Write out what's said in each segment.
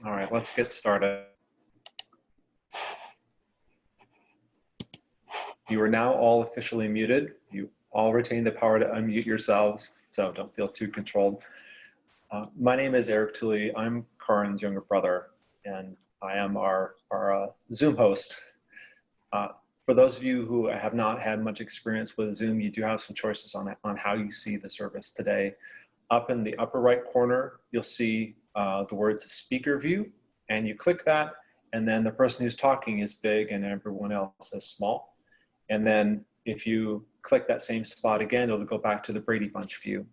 All right, let's get started. You are now all officially muted. You all retain the power to unmute yourselves, so don't feel too controlled. My name is Eric Tooley. I'm Karin's younger brother, and I am our Zoom host. For those of you who have not had much experience with Zoom, you do have some choices on how you see the service today. Up in the upper right corner, you'll see the words speaker view, and you click that, and then the person who's talking is big and everyone else is small. And then if you click that same spot again, it'll go back to the Brady Bunch view.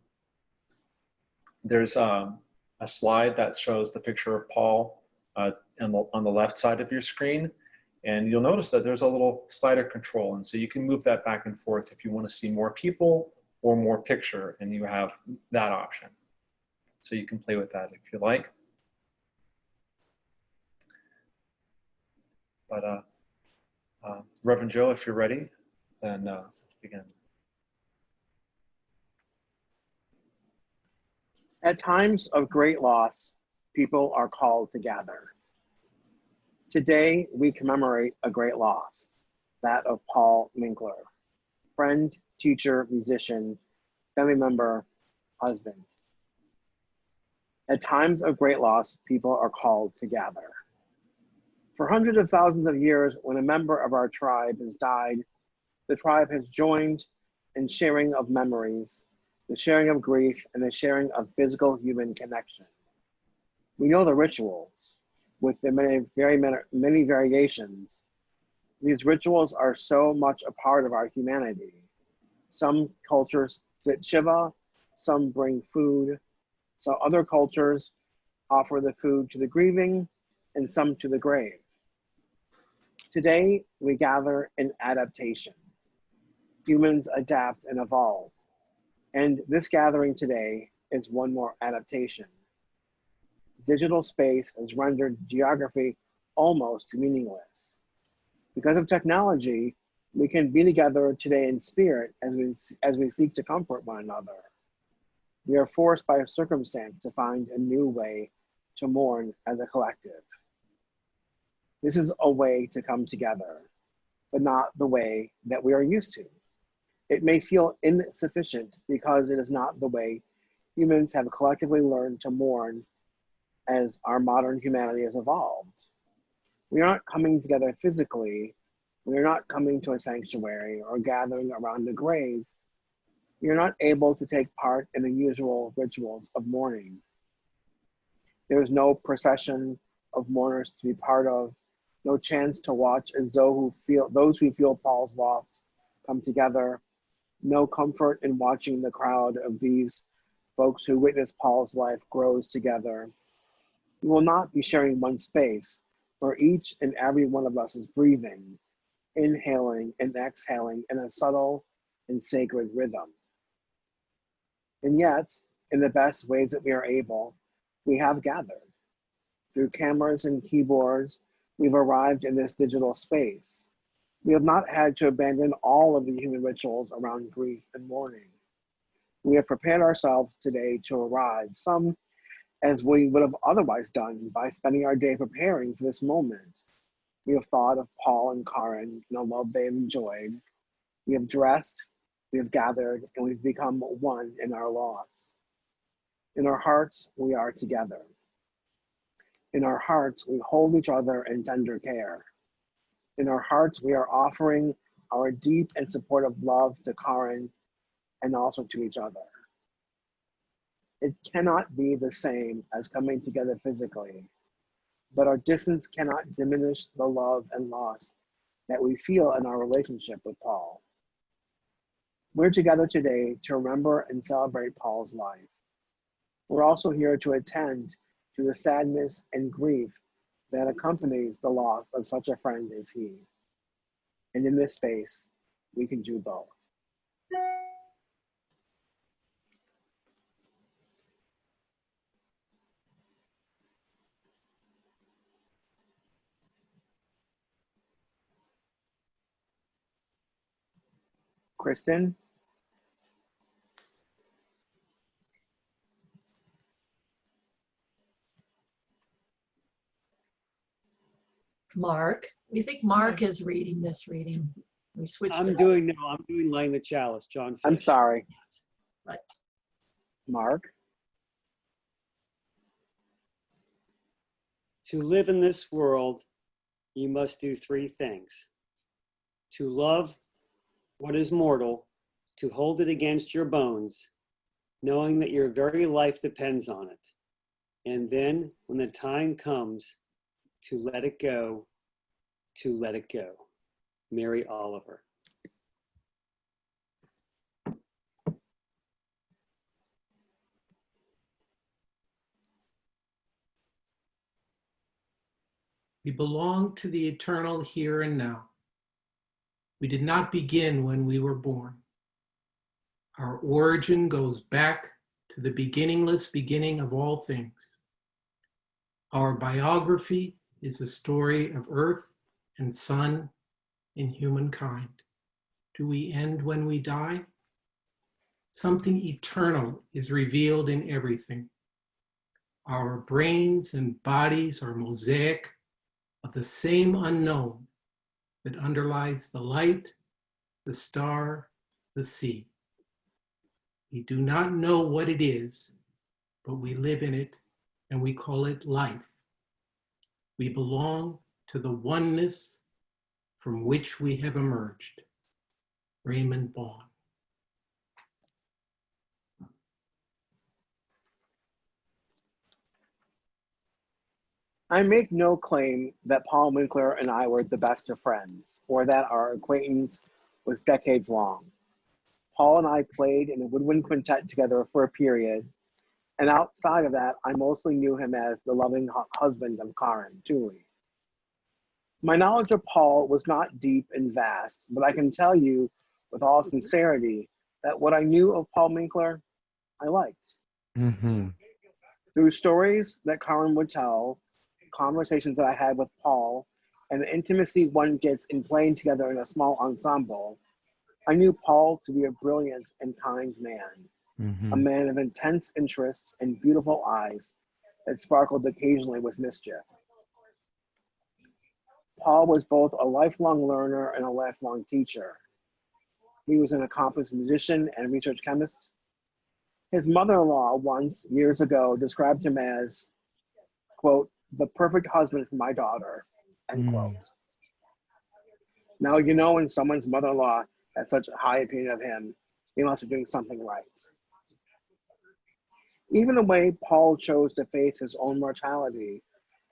There's a slide that shows the picture of Paul on the left side of your screen. And you'll notice that there's a little slider control. And so you can move that back and forth if you want to see more people or more picture, and you have that option. So you can play with that if you like. But Reverend Joe, if you're ready, then let's begin. At times of great loss, people are called to gather. Today, we commemorate a great loss, that of Paul Minkler, friend, teacher, musician, family member, husband. At times of great loss, people are called to gather. For hundreds of thousands of years, when a member of our tribe has died, the tribe has joined in sharing of memories, the sharing of grief, and the sharing of physical human connection. We know the rituals, with their many variations. These rituals are so much a part of our humanity. Some cultures sit Shiva, some bring food, so other cultures offer the food to the grieving, and some to the grave. Today, we gather in adaptation. Humans adapt and evolve. And this gathering today is one more adaptation. Digital space has rendered geography almost meaningless. Because of technology, we can be together today in spirit as we seek to comfort one another. We are forced by a circumstance to find a new way to mourn as a collective. This is a way to come together, but not the way that we are used to. It may feel insufficient because it is not the way humans have collectively learned to mourn as our modern humanity has evolved. We aren't coming together physically. We are not coming to a sanctuary or gathering around a grave. We are not able to take part in the usual rituals of mourning. There is no procession of mourners to be part of, no chance to watch as those who feel Paul's loss come together, no comfort in watching the crowd of these folks who witnessed Paul's life grows together. We will not be sharing one space where each and every one of us is breathing, inhaling and exhaling in a subtle and sacred rhythm. And yet, in the best ways that we are able, we have gathered. Through cameras and keyboards, we've arrived in this digital space. We have not had to abandon all of the human rituals around grief and mourning. We have prepared ourselves today to arrive, some as we would have otherwise done by spending our day preparing for this moment. We have thought of Paul and Karin and the love they have enjoyed. We have dressed, we have gathered, and we've become one in our loss. In our hearts, we are together. In our hearts, we hold each other in tender care. In our hearts, we are offering our deep and supportive love to Karin and also to each other. It cannot be the same as coming together physically, but our distance cannot diminish the love and loss that we feel in our relationship with Paul. We're together today to remember and celebrate Paul's life. We're also here to attend to the sadness and grief that accompanies the loss of such a friend as he. And in this space, we can do both. Kristen? Mark. We think Mark is reading this reading. We switched I'm it. doing Lighting the Chalice, John Fish. I'm sorry, Yes. Right. Mark. To live in this world, you must do three things. To love what is mortal, to hold it against your bones, knowing that your very life depends on it. And then, when the time comes, to let it go, to let it go. Mary Oliver. We belong to the eternal here and now. We did not begin when we were born. Our origin goes back to the beginningless beginning of all things. Our biography is the story of earth and sun and humankind. Do we end when we die? Something eternal is revealed in everything. Our brains and bodies are mosaic of the same unknown that underlies the light, the star, the sea. We do not know what it is, but we live in it and we call it life. We belong to the oneness from which we have emerged. Raymond Vaughn. I make no claim that Paul Minkler and I were the best of friends, or that our acquaintance was decades long. Paul and I played in a woodwind quintet together for a period, and outside of that, I mostly knew him as the loving husband of Karen, Julie. My knowledge of Paul was not deep and vast, but I can tell you with all sincerity that what I knew of Paul Minkler, I liked. Mm-hmm. Through stories that Karen would tell, conversations that I had with Paul, and the intimacy one gets in playing together in a small ensemble, I knew Paul to be a brilliant and kind man, Mm-hmm. a man of intense interests and beautiful eyes that sparkled occasionally with mischief. Paul was both a lifelong learner and a lifelong teacher. He was an accomplished musician and research chemist. His mother-in-law once, years ago, described him as, quote, the perfect husband for my daughter, end quote. Now, you know, when someone's mother-in-law has such a high opinion of him, he must be doing something right. Even the way Paul chose to face his own mortality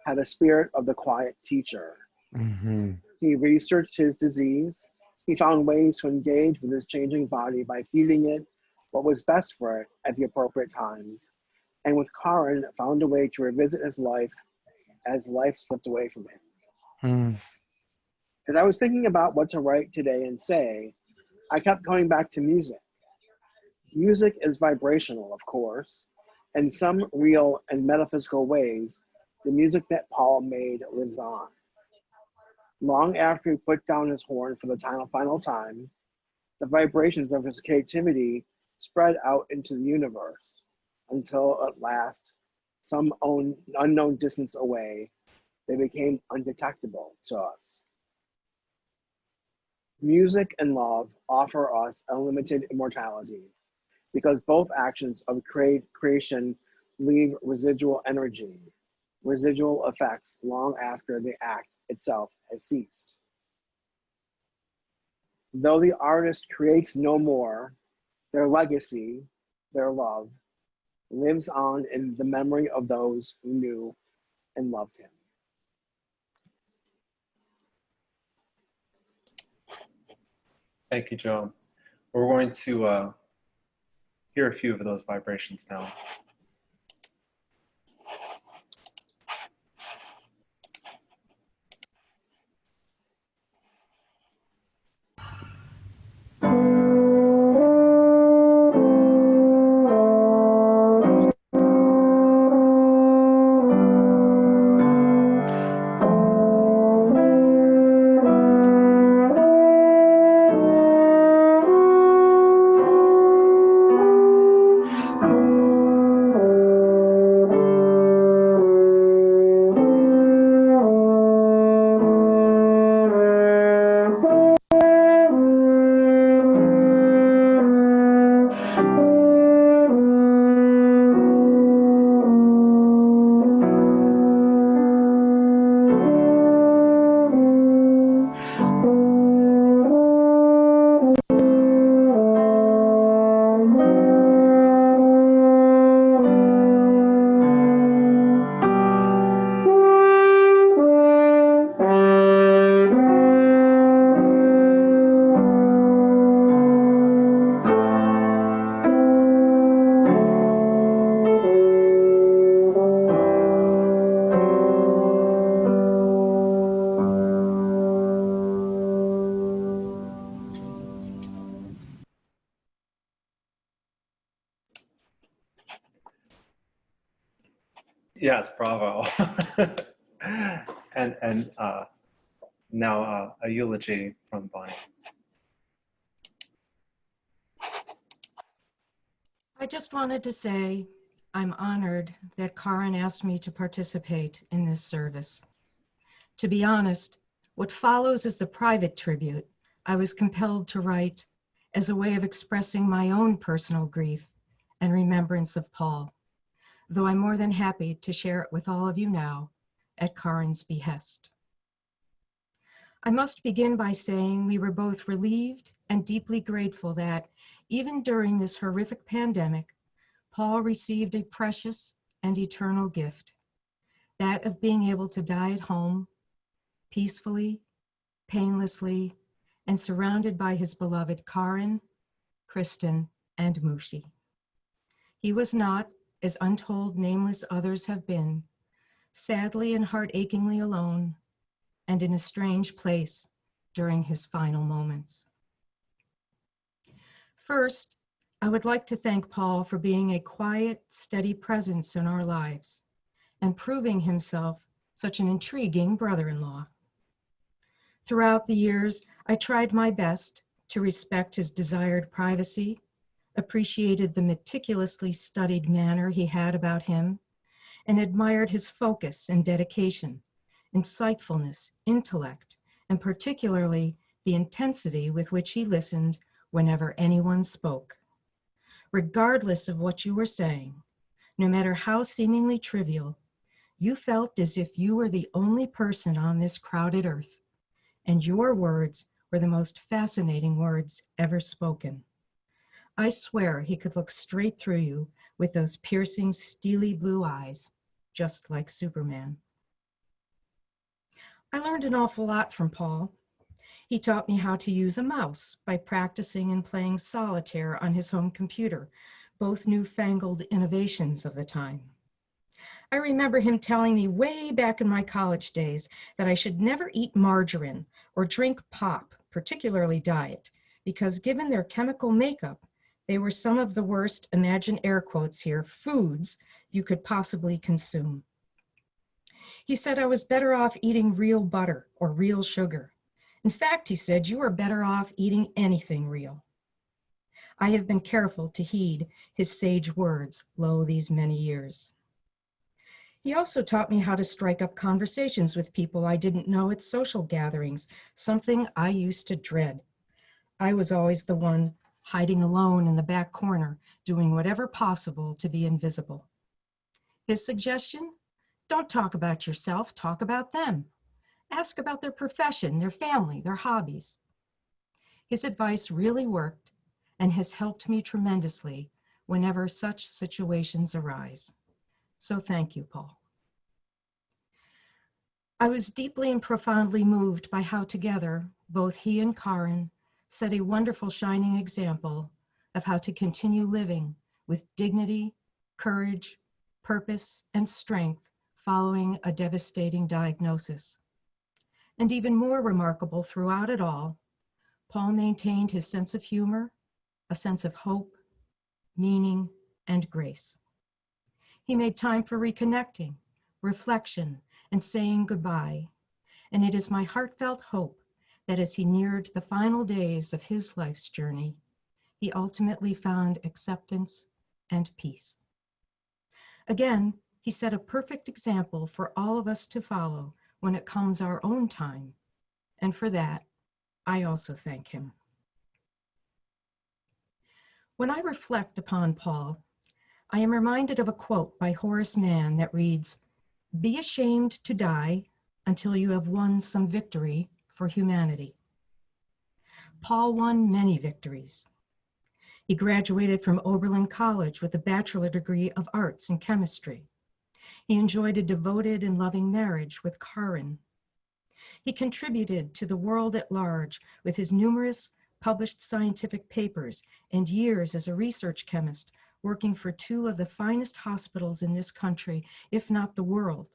had a spirit of the quiet teacher. Mm-hmm. He researched his disease. He found ways to engage with his changing body by feeding it what was best for it at the appropriate times. And with Karen, found a way to revisit his life as life slipped away from him. Mm. As I was thinking about what to write today and say, I kept coming back to music. Music is vibrational, of course. In some real and metaphysical ways, the music that Paul made lives on. Long after he put down his horn for the final time, the vibrations of his creativity spread out into the universe until at last, some unknown distance away, they became undetectable to us. Music and love offer us unlimited immortality because both actions of creation leave residual energy, residual effects long after the act itself has ceased. Though the artist creates no more, their legacy, their love, lives on in the memory of those who knew and loved him. Thank you, Joe. We're going to hear a few of those vibrations now. Yes, bravo. And now a eulogy from Bonnie. I just wanted to say I'm honored that Karin asked me to participate in this service. To be honest, what follows is the private tribute I was compelled to write as a way of expressing my own personal grief and remembrance of Paul, though I'm more than happy to share it with all of you now at Karin's behest. I must begin by saying we were both relieved and deeply grateful that, even during this horrific pandemic, Paul received a precious and eternal gift, that of being able to die at home, peacefully, painlessly, and surrounded by his beloved Karin, Kristen, and Mushi. He was not, as untold nameless others have been, sadly and heart-achingly alone, and in a strange place during his final moments. First, I would like to thank Paul for being a quiet, steady presence in our lives and proving himself such an intriguing brother-in-law. Throughout the years, I tried my best to respect his desired privacy, appreciated the meticulously studied manner he had about him, and admired his focus and dedication, insightfulness, intellect, and particularly the intensity with which he listened whenever anyone spoke. Regardless of what you were saying, no matter how seemingly trivial, you felt as if you were the only person on this crowded earth, and your words were the most fascinating words ever spoken. I swear he could look straight through you with those piercing, steely blue eyes, just like Superman. I learned an awful lot from Paul. He taught me how to use a mouse by practicing and playing solitaire on his home computer, both newfangled innovations of the time. I remember him telling me way back in my college days that I should never eat margarine or drink pop, particularly diet, because given their chemical makeup, they were some of the worst, imagine air quotes here, foods you could possibly consume. He said I was better off eating real butter or real sugar. In fact, he said, you are better off eating anything real. I have been careful to heed his sage words, lo, these many years. He also taught me how to strike up conversations with people I didn't know at social gatherings, something I used to dread. I was always the one hiding alone in the back corner, doing whatever possible to be invisible. His suggestion? Don't talk about yourself, talk about them. Ask about their profession, their family, their hobbies. His advice really worked and has helped me tremendously whenever such situations arise. So thank you, Paul. I was deeply and profoundly moved by how together, both he and Karin set a wonderful shining example of how to continue living with dignity, courage, purpose, and strength following a devastating diagnosis. And even more remarkable throughout it all, Paul maintained his sense of humor, a sense of hope, meaning, and grace. He made time for reconnecting, reflection, and saying goodbye. And it is my heartfelt hope that as he neared the final days of his life's journey, he ultimately found acceptance and peace. Again, he set a perfect example for all of us to follow when it comes our own time. And for that, I also thank him. When I reflect upon Paul, I am reminded of a quote by Horace Mann that reads, "Be ashamed to die until you have won some victory for humanity." Paul won many victories. He graduated from Oberlin College with a bachelor degree of arts in chemistry. He enjoyed a devoted and loving marriage with Karin. He contributed to the world at large with his numerous published scientific papers and years as a research chemist working for two of the finest hospitals in this country, if not the world.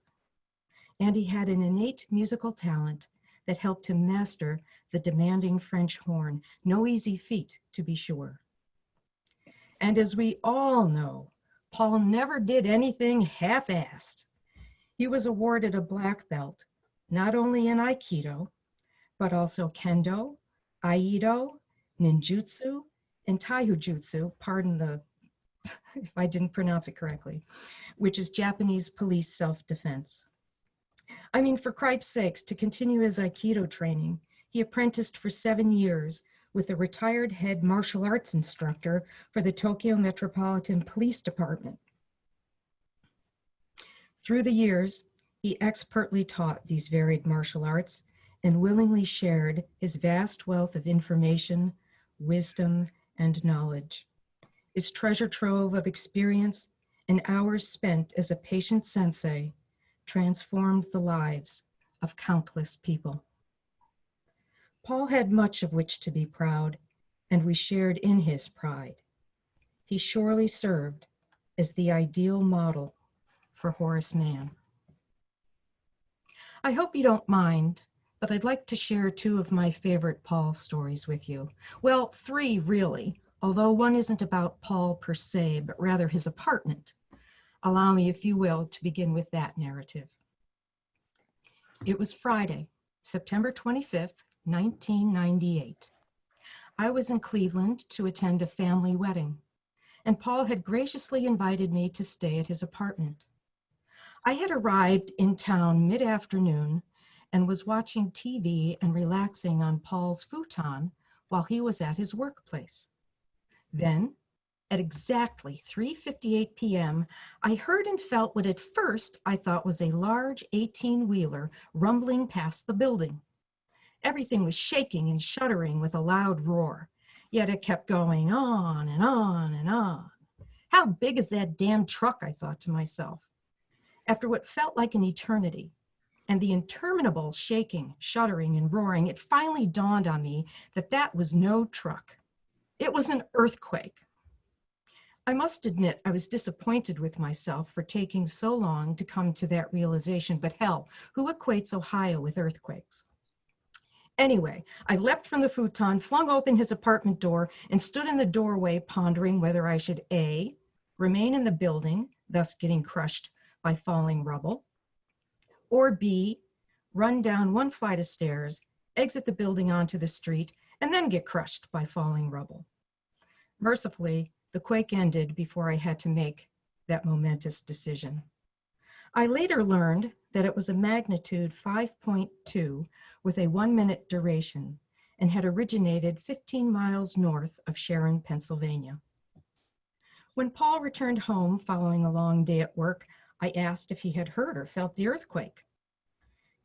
And he had an innate musical talent that helped him master the demanding French horn, no easy feat, to be sure. And as we all know, Paul never did anything half-assed. He was awarded a black belt, not only in Aikido, but also Kendo, Aido, Ninjutsu, and Taijutsu, pardon the if I didn't pronounce it correctly, which is Japanese police self-defense. I mean, for Cripe's sakes, to continue his Aikido training, he apprenticed for 7 years with a retired head martial arts instructor for the Tokyo Metropolitan Police Department. Through the years, he expertly taught these varied martial arts and willingly shared his vast wealth of information, wisdom, and knowledge. His treasure trove of experience and hours spent as a patient sensei transformed the lives of countless people. Paul had much of which to be proud, and we shared in his pride. He surely served as the ideal model for Horace Mann. I hope you don't mind, but I'd like to share 2 of my favorite Paul stories with you. Well, 3 really, although one isn't about Paul per se, but rather his apartment. Allow me, if you will, to begin with that narrative. It was Friday, September 25th, 1998. I was in Cleveland to attend a family wedding, and Paul had graciously invited me to stay at his apartment. I had arrived in town mid-afternoon and was watching TV and relaxing on Paul's futon while he was at his workplace. Then, at exactly 3:58 p.m., I heard and felt what at first I thought was a large 18-wheeler rumbling past the building. Everything was shaking and shuddering with a loud roar, yet it kept going on and on and on. How big is that damn truck, I thought to myself. After what felt like an eternity, and the interminable shaking, shuddering, and roaring, it finally dawned on me that that was no truck. It was an earthquake. I must admit I was disappointed with myself for taking so long to come to that realization, but hell, who equates Ohio with earthquakes? Anyway, I leapt from the futon, flung open his apartment door, and stood in the doorway pondering whether I should A, remain in the building, thus getting crushed by falling rubble, or B, run down 1 flight of stairs, exit the building onto the street, and then get crushed by falling rubble. Mercifully, the quake ended before I had to make that momentous decision. I later learned that it was a magnitude 5.2 with a 1-minute duration and had originated 15 miles north of Sharon, Pennsylvania. When Paul returned home following a long day at work, I asked if he had heard or felt the earthquake.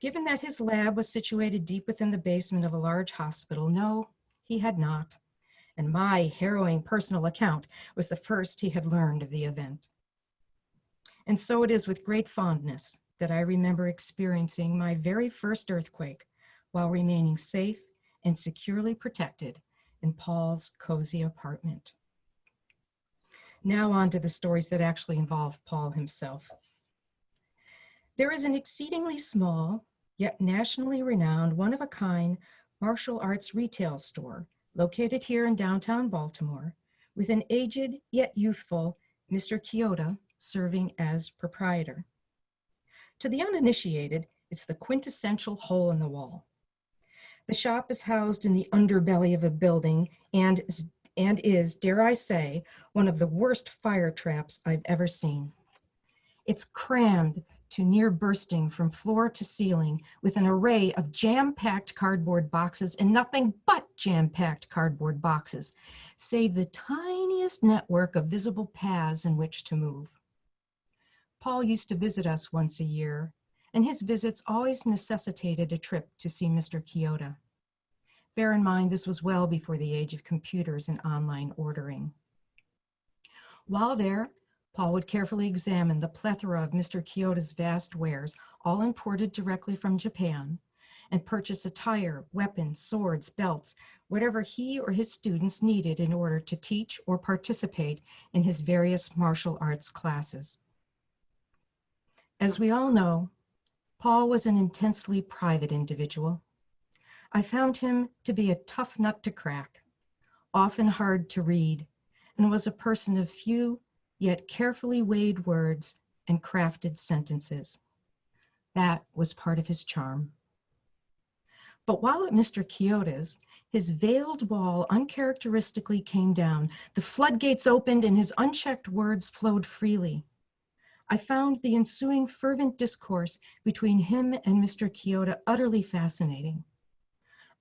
Given that his lab was situated deep within the basement of a large hospital, no, he had not. And my harrowing personal account was the first he had learned of the event. And so it is with great fondness that I remember experiencing my very first earthquake while remaining safe and securely protected in Paul's cozy apartment. Now on to the stories that actually involve Paul himself. There is an exceedingly small, yet nationally renowned, one-of-a-kind martial arts retail store located here in downtown Baltimore, with an aged yet youthful Mr. Kyoto serving as proprietor. To the uninitiated, it's the quintessential hole in the wall. The shop is housed in the underbelly of a building and is, dare I say, one of the worst fire traps I've ever seen. It's crammed to near bursting from floor to ceiling with an array of jam-packed cardboard boxes and nothing but jam-packed cardboard boxes, save the tiniest network of visible paths in which to move. Paul used to visit us once a year, and his visits always necessitated a trip to see Mr. Kyoto. Bear in mind, this was well before the age of computers and online ordering. While there, Paul would carefully examine the plethora of Mr. Kyoto's vast wares, all imported directly from Japan, and purchase attire, weapons, swords, belts, whatever he or his students needed in order to teach or participate in his various martial arts classes. As we all know, Paul was an intensely private individual. I found him to be a tough nut to crack, often hard to read, and was a person of few yet carefully weighed words and crafted sentences. That was part of his charm. But while at Mr. Kyoto's, his veiled wall uncharacteristically came down, the floodgates opened, and his unchecked words flowed freely. I found the ensuing fervent discourse between him and Mr. Kyoto utterly fascinating.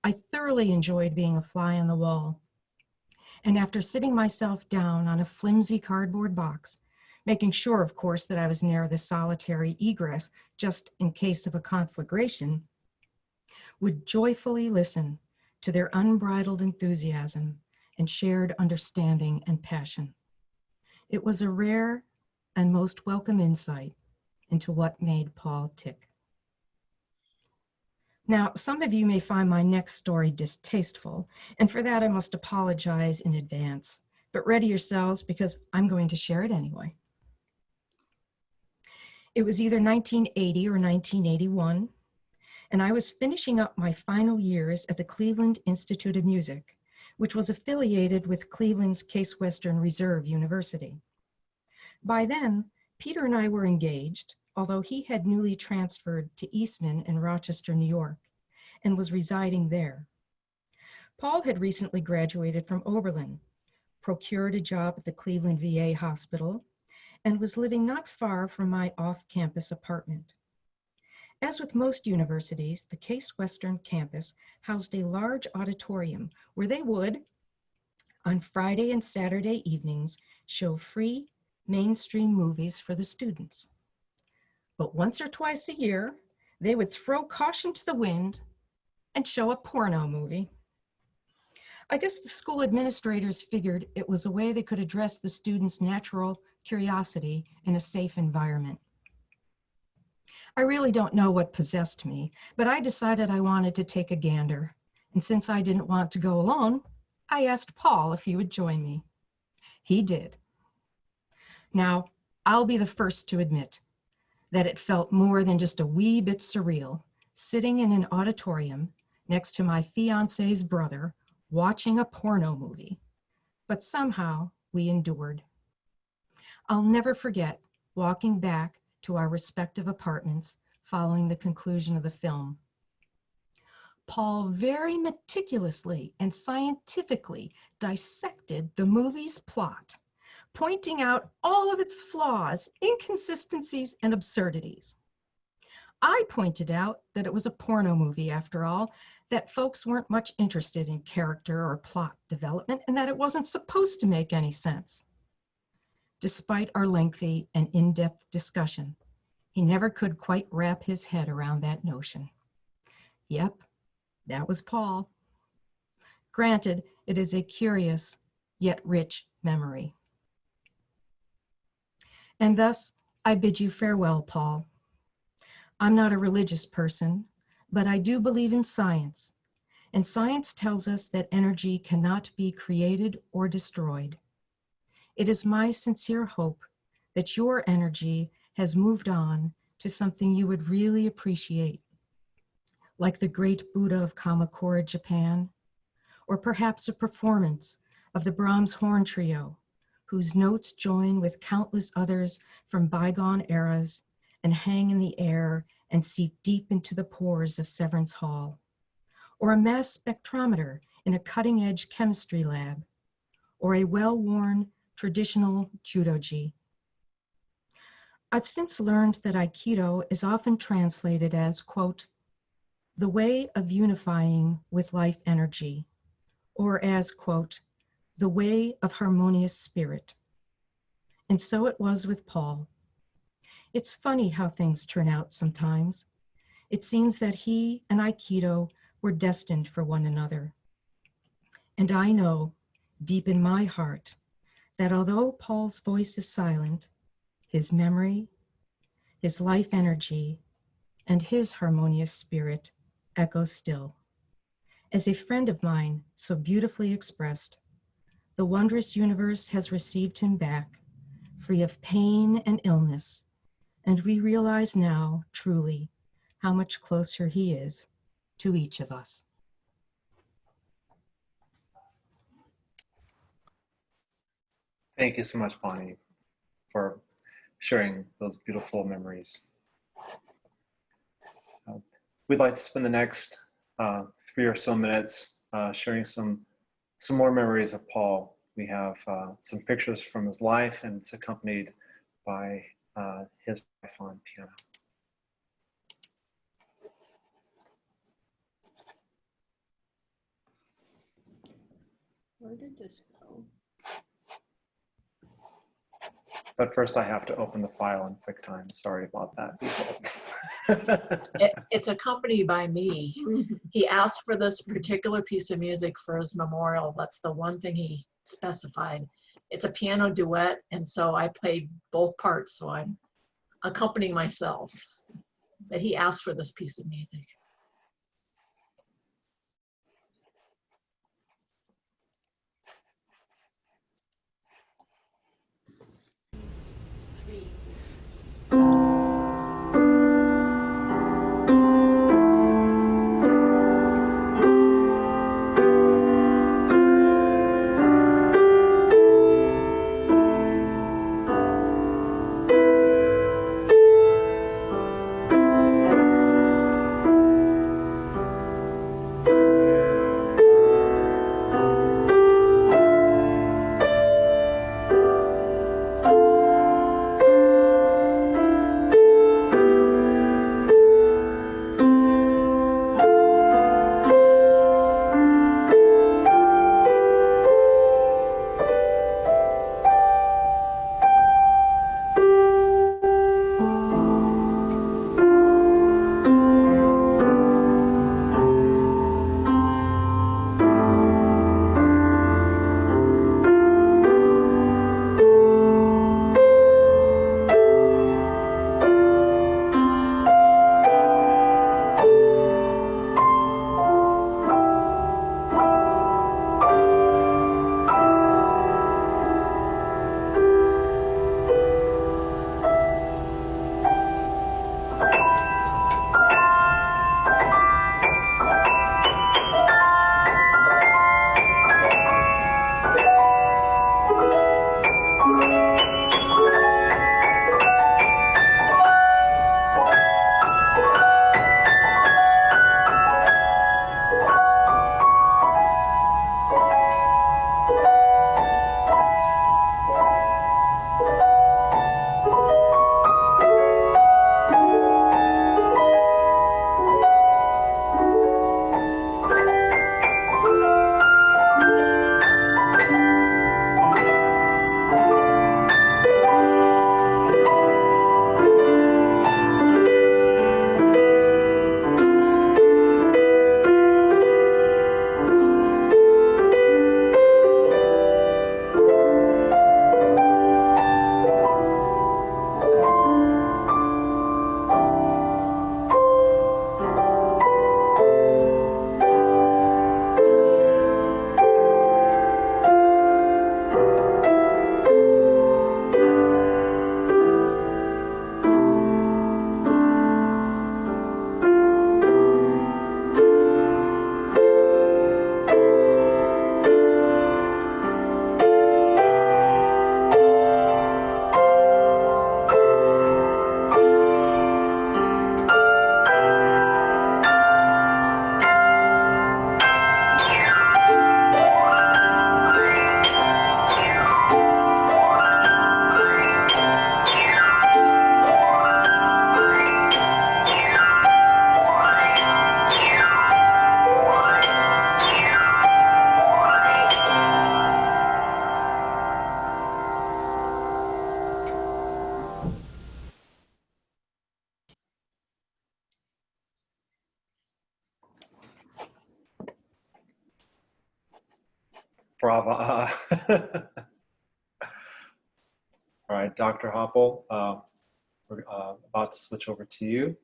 I thoroughly enjoyed being a fly on the wall, and after sitting myself down on a flimsy cardboard box, making sure, of course, that I was near the solitary egress just in case of a conflagration, would joyfully listen to their unbridled enthusiasm and shared understanding and passion. It was a rare and most welcome insight into what made Paul tick. Now, some of you may find my next story distasteful, and for that I must apologize in advance, but ready yourselves because I'm going to share it anyway. It was either 1980 or 1981, and I was finishing up my final years at the Cleveland Institute of Music, which was affiliated with Cleveland's Case Western Reserve University. By then, Peter and I were engaged, although he had newly transferred to Eastman in Rochester, New York, and was residing there. Paul had recently graduated from Oberlin, procured a job at the Cleveland VA hospital, and was living not far from my off-campus apartment. As with most universities, the Case Western campus housed a large auditorium where they would, on Friday and Saturday evenings, show free mainstream movies for the students. But once or twice a year, they would throw caution to the wind and show a porno movie. I guess the school administrators figured it was a way they could address the students' natural curiosity in a safe environment. I really don't know what possessed me, but I decided I wanted to take a gander. And since I didn't want to go alone, I asked Paul if he would join me. He did. Now, I'll be the first to admit that it felt more than just a wee bit surreal, sitting in an auditorium next to my fiance's brother, watching a porno movie. But somehow we endured. I'll never forget walking back to our respective apartments following the conclusion of the film. Paul very meticulously and scientifically dissected the movie's plot, pointing out all of its flaws, inconsistencies, and absurdities. I pointed out that it was a porno movie after all, that folks weren't much interested in character or plot development, and that it wasn't supposed to make any sense. Despite our lengthy and in-depth discussion, he never could quite wrap his head around that notion. Yep, that was Paul. Granted, it is a curious yet rich memory. And thus, I bid you farewell, Paul. I'm not a religious person, but I do believe in science, and science tells us that energy cannot be created or destroyed. It is my sincere hope that your energy has moved on to something you would really appreciate, like the great Buddha of Kamakura, Japan, or perhaps a performance of the Brahms Horn Trio, whose notes join with countless others from bygone eras and hang in the air and seep deep into the pores of Severance Hall, or a mass spectrometer in a cutting-edge chemistry lab, or a well-worn traditional judogi. I've since learned that Aikido is often translated as, quote, the way of unifying with life energy, or as, quote, the way of harmonious spirit. And so it was with Paul. It's funny how things turn out sometimes. It seems that he and Aikido were destined for one another. And I know, deep in my heart, that although Paul's voice is silent, his memory, his life energy, and his harmonious spirit echo still. As a friend of mine so beautifully expressed, the wondrous universe has received him back, free of pain and illness, and we realize now, truly, how much closer he is to each of us. Thank you so much, Bonnie, for sharing those beautiful memories. we'd like to spend the next 3 or so minutes sharing some more memories of Paul. We have some pictures from his life, and it's accompanied by his wife on piano. Where did this go? But first I have to open the file in QuickTime. Sorry about that, people. It's accompanied by me. He asked for this particular piece of music for his memorial. That's the one thing he specified. It's a piano duet, and so I played both parts, so I'm accompanying myself. But he asked for this piece of music. Brava. All right, Dr. Hoppel, we're about to switch over to you.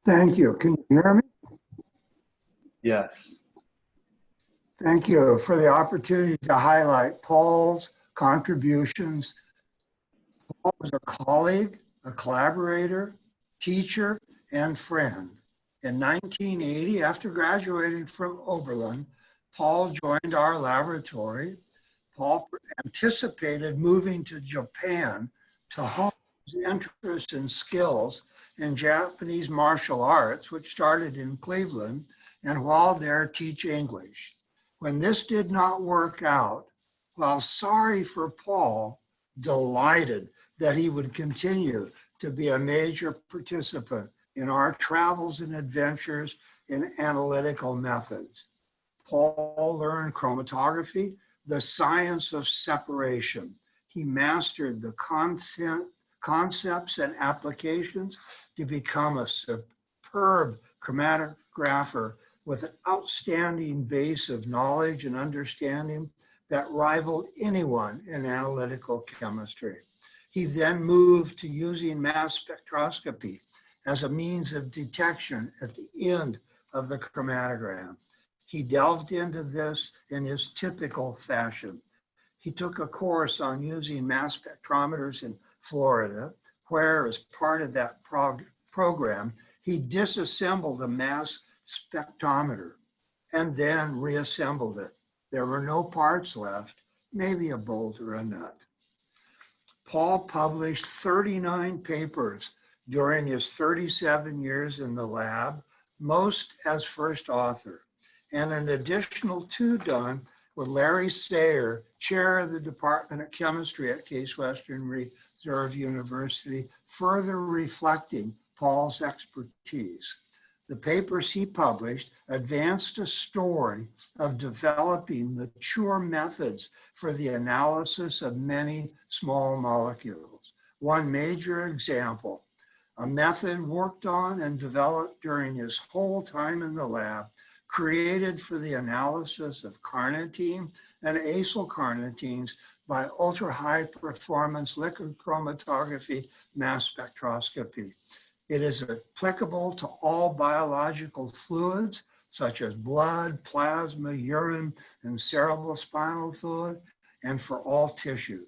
Thank you. Can you hear me? Yes. Thank you for the opportunity to highlight Paul's contributions. Paul was a colleague, a collaborator, teacher, and friend. In 1980, after graduating from Oberlin, Paul joined our laboratory. Paul anticipated moving to Japan to hone his interest and skills in Japanese martial arts, which started in Cleveland, and while there teach English. When this did not work out, while sorry for Paul, delighted that he would continue to be a major participant in our travels and adventures in analytical methods. Paul learned chromatography, the science of separation. He mastered the concepts and applications to become a superb chromatographer with an outstanding base of knowledge and understanding that rivaled anyone in analytical chemistry. He then moved to using mass spectroscopy as a means of detection at the end of the chromatogram. He delved into this in his typical fashion. He took a course on using mass spectrometers in Florida, where, as part of that program, he disassembled a mass spectrometer and then reassembled it. There were no parts left, maybe a bolt or a nut. Paul published 39 papers during his 37 years in the lab, most as first author, and an additional 2 done with Larry Sayer, chair of the Department of Chemistry at Case Western Reserve University, further reflecting Paul's expertise. The papers he published advanced a story of developing mature methods for the analysis of many small molecules. One major example, a method worked on and developed during his whole time in the lab, created for the analysis of carnitine and acyl carnitines by ultra-high performance liquid chromatography mass spectroscopy. It is applicable to all biological fluids, such as blood, plasma, urine, and cerebrospinal fluid, and for all tissues.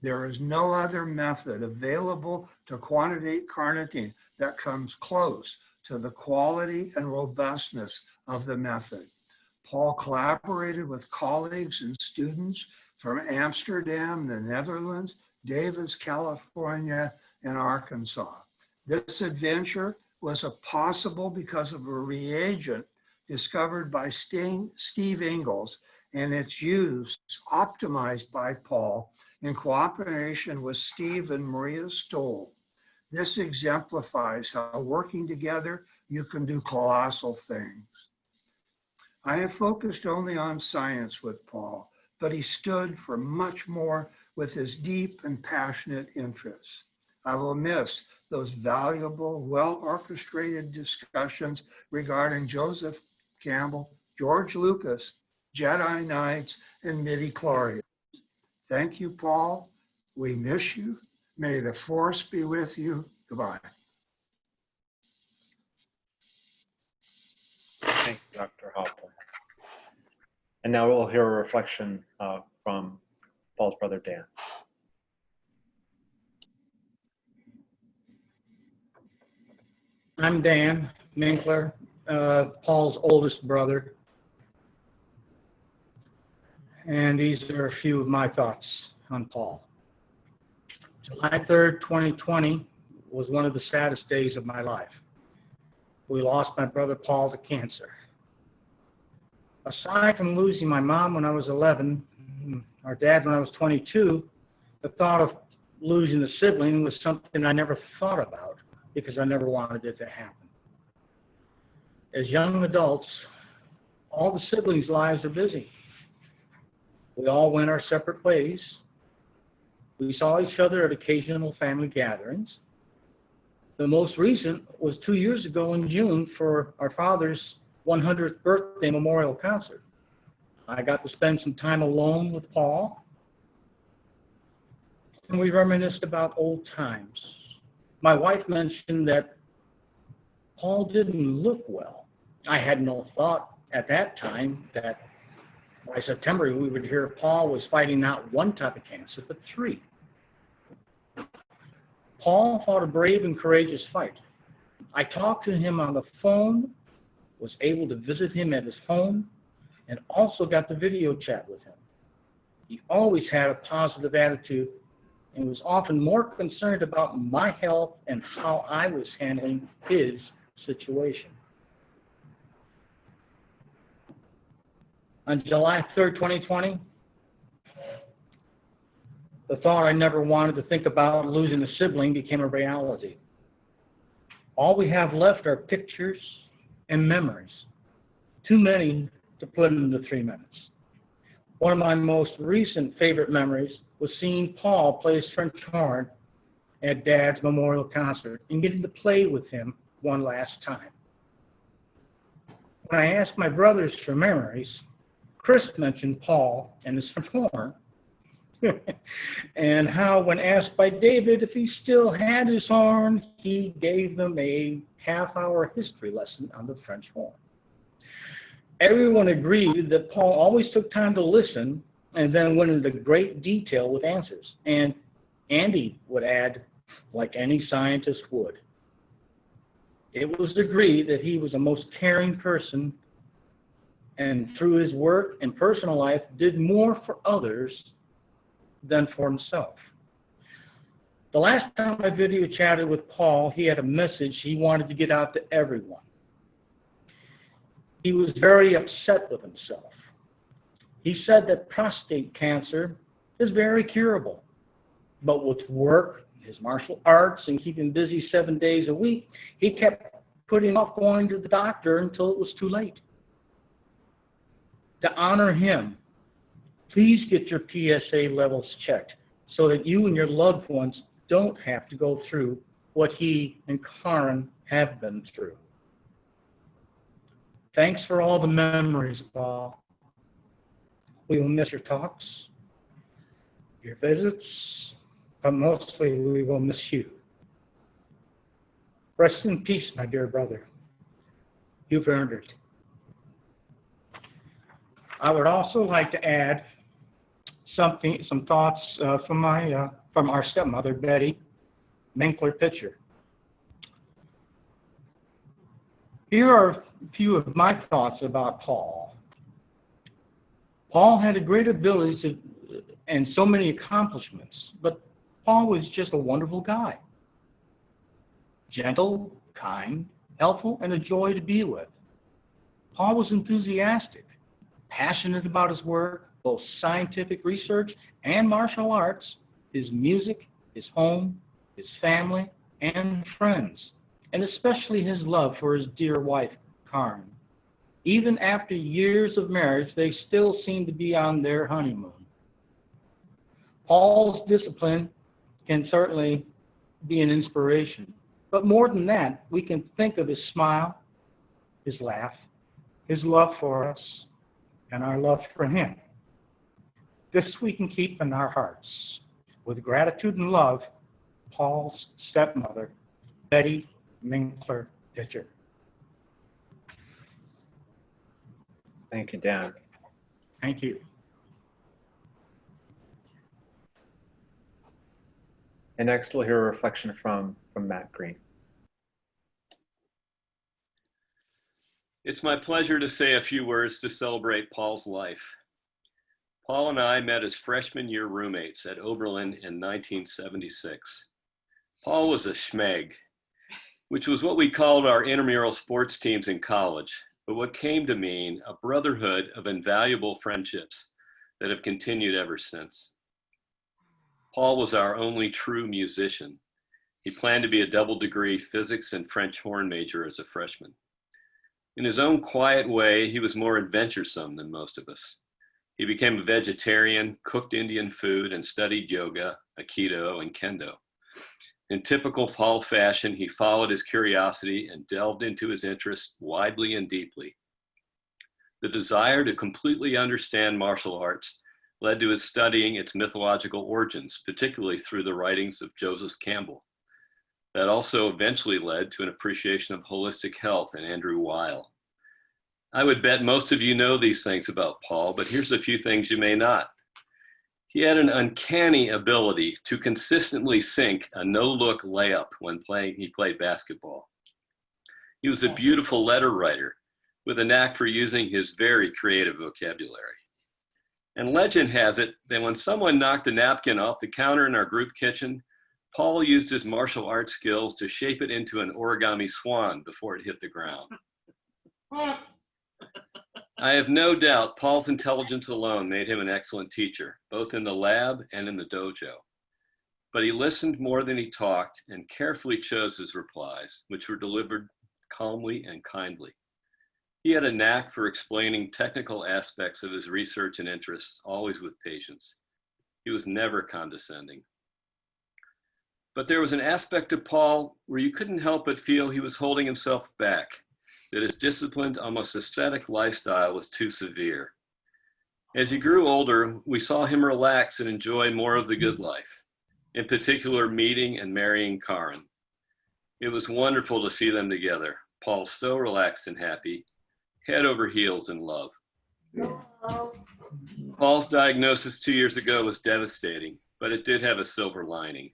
There is no other method available to quantitate carnitine that comes close to the quality and robustness of the method. Paul collaborated with colleagues and students from Amsterdam, the Netherlands, Davis, California, and Arkansas. This adventure was possible because of a reagent discovered by Steve Ingalls and its use optimized by Paul in cooperation with Steve and Maria Stoll. This exemplifies how working together you can do colossal things. I have focused only on science with Paul, but he stood for much more with his deep and passionate interests. I will miss those valuable, well-orchestrated discussions regarding Joseph Campbell, George Lucas, Jedi Knights, and midi-chlorians. Thank you, Paul. We miss you. May the force be with you. Goodbye. Thank you, Dr. Halpern. And now we'll hear a reflection from Paul's brother, Dan. I'm Dan Minkler, Paul's oldest brother. And these are a few of my thoughts on Paul. July 3rd, 2020 was one of the saddest days of my life. We lost my brother Paul to cancer. Aside from losing my mom when I was 11, our dad when I was 22, the thought of losing a sibling was something I never thought about because I never wanted it to happen. As young adults, all the siblings' lives are busy. We all went our separate ways. We saw each other at occasional family gatherings. The most recent was 2 years ago in June for our father's 100th birthday memorial concert. I got to spend some time alone with Paul, and we reminisced about old times. My wife mentioned that Paul didn't look well. I had no thought at that time that by September we would hear Paul was fighting not one type of cancer, but 3. Paul fought a brave and courageous fight. I talked to him on the phone, was able to visit him at his home, and also got to video chat with him. He always had a positive attitude and was often more concerned about my health and how I was handling his situation. On July 3rd, 2020, the thought I never wanted to think about, losing a sibling, became a reality. All we have left are pictures and memories, too many to put into 3 minutes. One of my most recent favorite memories was seeing Paul play his French horn at Dad's memorial concert and getting to play with him one last time. When I asked my brothers for memories, Chris mentioned Paul and his French horn, and how when asked by David if he still had his horn, he gave them a half-hour history lesson on the French horn. Everyone agreed that Paul always took time to listen and then went into great detail with answers. And Andy would add, like any scientist would. It was agreed that he was a most caring person, and through his work and personal life did more for others than for himself. The last time I video chatted with Paul, he had a message he wanted to get out to everyone. He was very upset with himself. He said that prostate cancer is very curable, but with work, his martial arts, and keeping busy 7 days a week, he kept putting off going to the doctor until it was too late. To honor him, please get your PSA levels checked so that you and your loved ones don't have to go through what he and Karen have been through. Thanks for all the memories, Paul. We will miss your talks, your visits, but mostly we will miss you. Rest in peace, my dear brother. You've earned it. I would also like to add some thoughts from our stepmother, Betty Minkler Pitcher. Here are a few of my thoughts about Paul. Paul had a great ability and so many accomplishments, but Paul was just a wonderful guy. Gentle, kind, helpful, and a joy to be with. Paul was enthusiastic, passionate about his work, both scientific research and martial arts, his music, his home, his family, and friends, and especially his love for his dear wife, Karen. Even after years of marriage, they still seem to be on their honeymoon. Paul's discipline can certainly be an inspiration, but more than that, we can think of his smile, his laugh, his love for us, and our love for him. This we can keep in our hearts. With gratitude and love, Paul's stepmother, Betty Minkler Pitcher. Thank you, Dan. Thank you. And next we'll hear a reflection from Matt Green. It's my pleasure to say a few words to celebrate Paul's life. Paul and I met as freshman year roommates at Oberlin in 1976. Paul was a schmeg, which was what we called our intramural sports teams in college, but what came to mean a brotherhood of invaluable friendships that have continued ever since. Paul was our only true musician. He planned to be a double degree physics and French horn major as a freshman. In his own quiet way, he was more adventuresome than most of us. He became a vegetarian, cooked Indian food, and studied yoga, Aikido, and Kendo. In typical Paul fashion, he followed his curiosity and delved into his interests widely and deeply. The desire to completely understand martial arts led to his studying its mythological origins, particularly through the writings of Joseph Campbell. That also eventually led to an appreciation of holistic health in Andrew Weil. I would bet most of you know these things about Paul, but here's a few things you may not. He had an uncanny ability to consistently sink a no-look layup when he played basketball. He was a beautiful letter writer with a knack for using his very creative vocabulary. And legend has it that when someone knocked a napkin off the counter in our group kitchen, Paul used his martial arts skills to shape it into an origami swan before it hit the ground. I have no doubt Paul's intelligence alone made him an excellent teacher, both in the lab and in the dojo. But he listened more than he talked and carefully chose his replies, which were delivered calmly and kindly. He had a knack for explaining technical aspects of his research and interests, always with patience. He was never condescending. But there was an aspect of Paul where you couldn't help but feel he was holding himself back, that his disciplined, almost ascetic lifestyle was too severe. As he grew older, we saw him relax and enjoy more of the good life, in particular meeting and marrying Karen. It was wonderful to see them together, Paul so relaxed and happy, head over heels in love. Paul's diagnosis 2 years ago was devastating, but it did have a silver lining.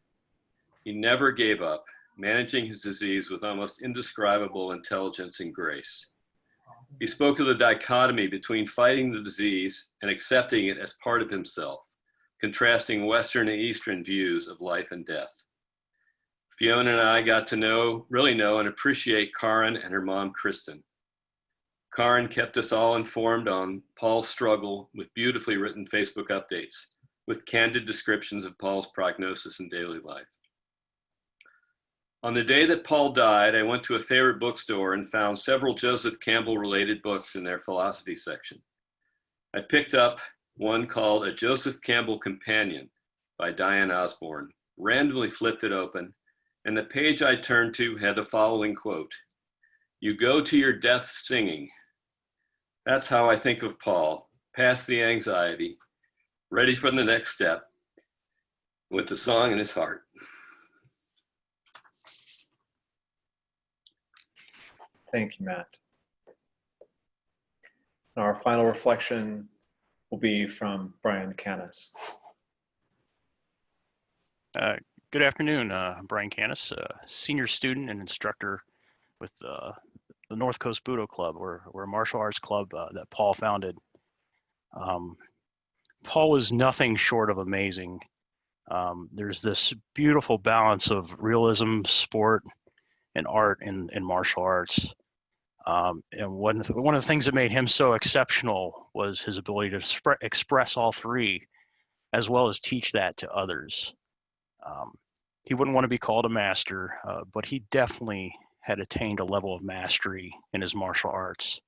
He never gave up, managing his disease with almost indescribable intelligence and grace. He spoke of the dichotomy between fighting the disease and accepting it as part of himself, contrasting Western and Eastern views of life and death. Fiona and I got to really know and appreciate Karen and her mom, Kristen. Karen kept us all informed on Paul's struggle with beautifully written Facebook updates, with candid descriptions of Paul's prognosis and daily life. On the day that Paul died, I went to a favorite bookstore and found several Joseph Campbell-related books in their philosophy section. I picked up one called A Joseph Campbell Companion by Diane Osborne, randomly flipped it open, and the page I turned to had the following quote: "You go to your death singing." That's how I think of Paul, past the anxiety, ready for the next step, with the song in his heart. Thank you, Matt. Our final reflection will be from Brian Canis. Good afternoon. I'm Brian Canis, a senior student and instructor with the North Coast Budo Club. We're a martial arts club that Paul founded. Paul was nothing short of amazing. There's this beautiful balance of realism, sport, and art in martial arts. And one of the things that made him so exceptional was his ability to express all three, as well as teach that to others. He wouldn't want to be called a master, but he definitely had attained a level of mastery in his martial arts.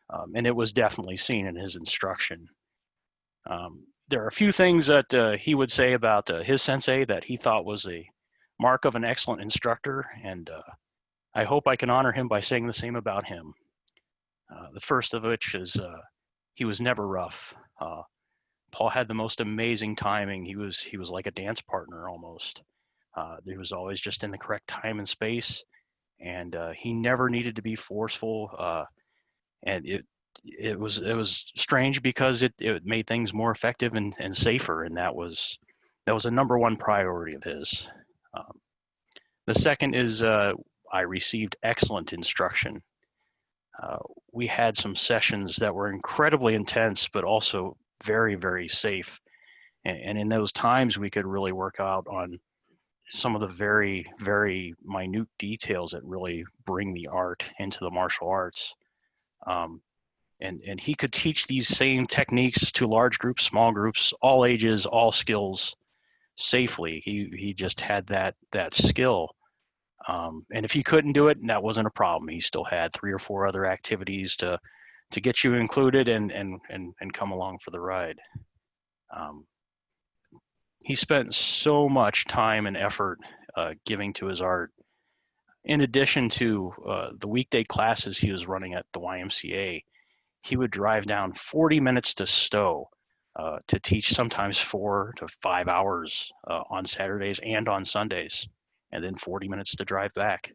And it was definitely seen in his instruction. There are a few things that he would say about his sensei that he thought was a mark of an excellent instructor, and I hope I can honor him by saying the same about him. The first of which is he was never rough. Paul had the most amazing timing. He was like a dance partner almost. He was always just in the correct time and space, and he never needed to be forceful. And it was strange because it made things more effective and safer, and that was a number one priority of his. The second is I received excellent instruction. We had some sessions that were incredibly intense, but also very, very safe. And in those times, we could really work out on some of the very, very minute details that really bring the art into the martial arts. And he could teach these same techniques to large groups, small groups, all ages, all skills safely. He just had that skill. And if he couldn't do it, that wasn't a problem. He still had 3 or 4 other activities to get you included and come along for the ride. He spent so much time and effort giving to his art. In addition to the weekday classes he was running at the YMCA, he would drive down 40 minutes to Stowe to teach sometimes 4 to 5 hours on Saturdays and on Sundays, and then 40 minutes to drive back.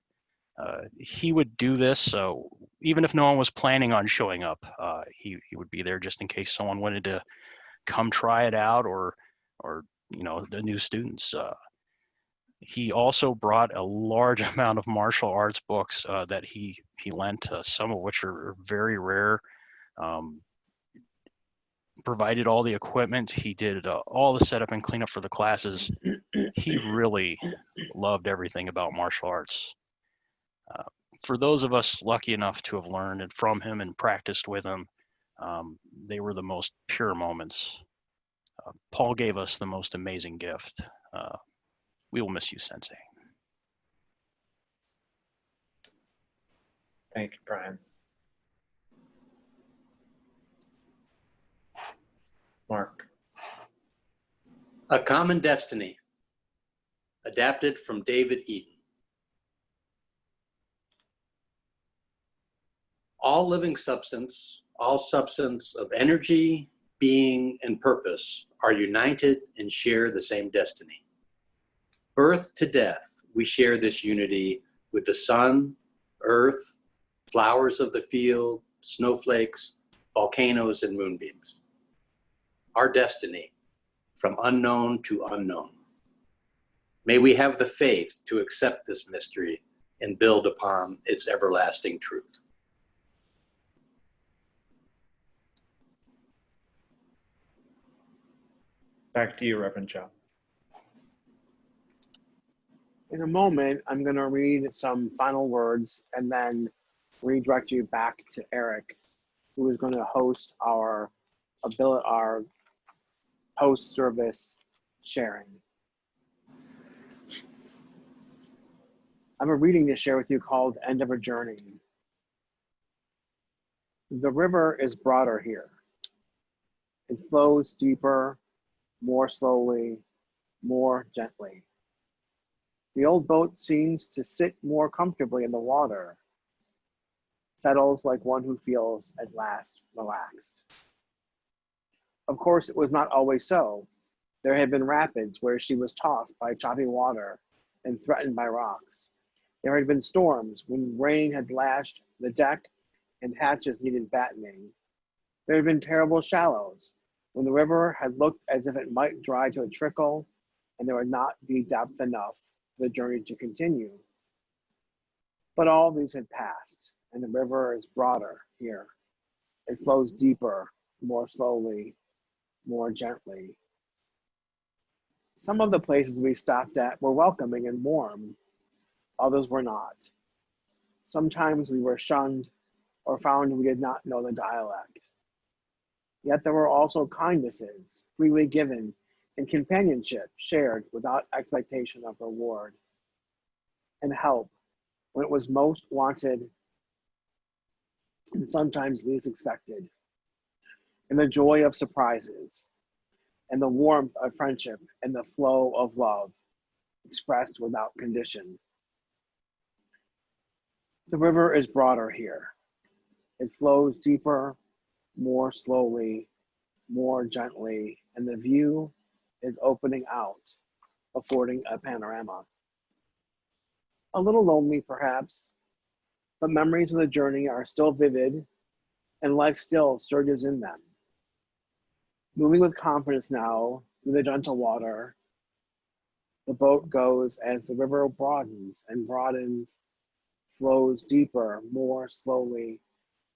He would do this, so even if no one was planning on showing up, he would be there just in case someone wanted to come try it out, or the new students. He also brought a large amount of martial arts books that he lent, some of which are very rare. provided all the equipment. He did all the setup and cleanup for the classes. He really loved everything about martial arts. For those of us lucky enough to have learned it from him and practiced with him, they were the most pure moments. Paul gave us the most amazing gift. We will miss you, Sensei. Thank you, Brian. Mark. A Common Destiny, adapted from David Eden. All living substance, all substance of energy, being, and purpose are united and share the same destiny. Birth to death, we share this unity with the sun, earth, flowers of the field, snowflakes, volcanoes, and moonbeams. Our destiny, from unknown to unknown. May we have the faith to accept this mystery and build upon its everlasting truth. Back to you, Reverend Joe. In a moment, I'm going to read some final words and then redirect you back to Eric, who is going to host our post-service sharing. I have a reading to share with you called End of a Journey. The river is broader here. It flows deeper, more slowly, more gently. The old boat seems to sit more comfortably in the water, settles like one who feels at last relaxed. Of course, it was not always so. There had been rapids where she was tossed by choppy water and threatened by rocks. There had been storms when rain had lashed the deck and hatches needed battening. There had been terrible shallows when the river had looked as if it might dry to a trickle and there would not be depth enough for the journey to continue. But all these had passed, and the river is broader here. It flows deeper, more slowly, more gently. Some of the places we stopped at were welcoming and warm. Others were not. Sometimes we were shunned or found we did not know the dialect. Yet there were also kindnesses freely given and companionship shared without expectation of reward, and help when it was most wanted and sometimes least expected, and the joy of surprises, and the warmth of friendship and the flow of love expressed without condition. The river is broader here. It flows deeper, more slowly, more gently, and the view is opening out, affording a panorama. A little lonely, perhaps, but memories of the journey are still vivid, and life still surges in them. Moving with confidence now through the gentle water, the boat goes as the river broadens and broadens, flows deeper, more slowly,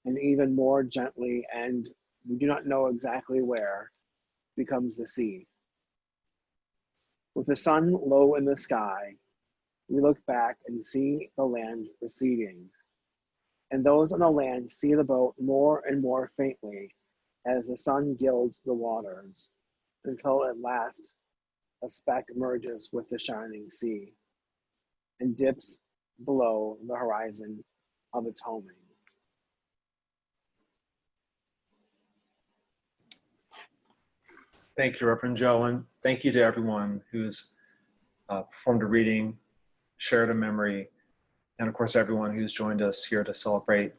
and even more gently, and we do not know exactly where, becomes the sea. With the sun low in the sky, we look back and see the land receding, and those on the land see the boat more and more faintly as the sun gilds the waters, until at last a speck merges with the shining sea and dips below the horizon of its homing. Thank you, Reverend Joe, and thank you to everyone who's performed a reading, shared a memory, and of course everyone who's joined us here to celebrate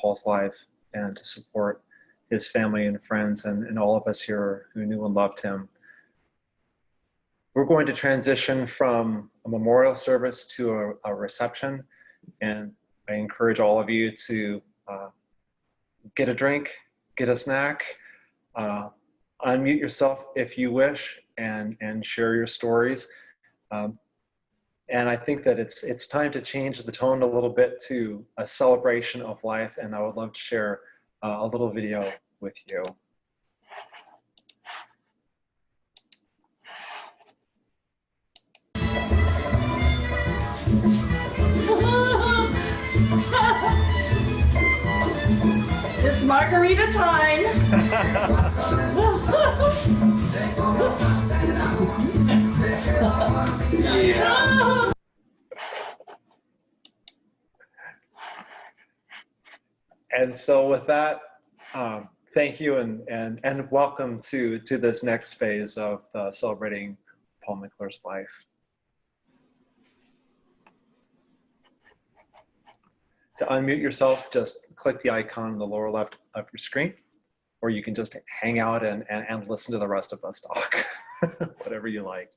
Paul's life and to support his family and friends and all of us here who knew and loved him. We're going to transition from a memorial service to a reception, and I encourage all of you to get a drink, get a snack, unmute yourself if you wish, and share your stories. And I think that it's time to change the tone a little bit to a celebration of life, and I would love to share a little video with you. It's margarita time. Yeah. And so with that, thank you and welcome to this next phase of celebrating Paul Minkler's life. To unmute yourself, just click the icon in the lower left of your screen, or you can just hang out and listen to the rest of us talk, whatever you like.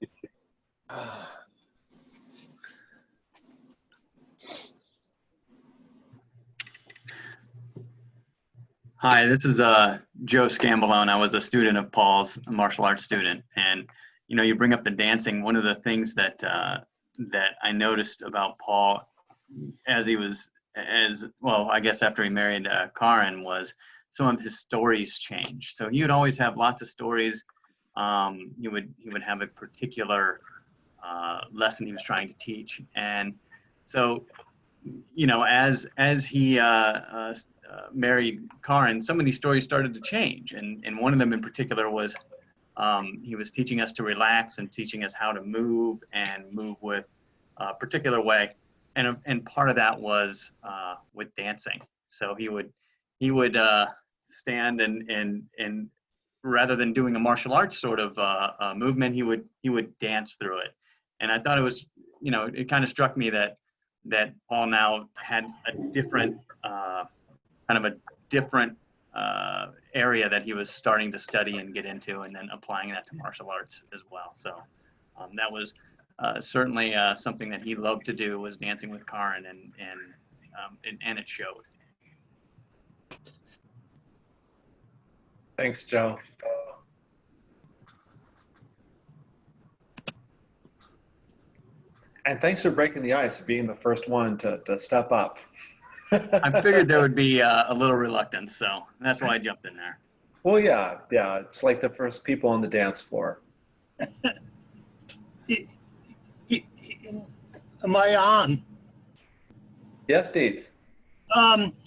Hi, this is Joe Scambolone. I was a student of Paul's, a martial arts student. And, you know, you bring up the dancing. One of the things that I noticed about Paul I guess after he married Karen, was some of his stories changed. So he would always have lots of stories. He would have a particular lesson he was trying to teach. And so, you know, as he married Karen, some of these stories started to change. And one of them in particular was he was teaching us to relax and teaching us how to move and move with a particular way. And part of that was with dancing. So he would stand and rather than doing a martial arts sort of movement, he would dance through it. And I thought it was, you know, it kind of struck me that Paul now had a different area that he was starting to study and get into, and then applying that to martial arts as well. So that was certainly something that he loved to do, was dancing with Karen, and it showed. Thanks, Joe. And thanks for breaking the ice, being the first one to step up. I figured there would be a little reluctance, so that's why I jumped in there. Well, yeah, it's like the first people on the dance floor. Am I on? Yes, Deeds.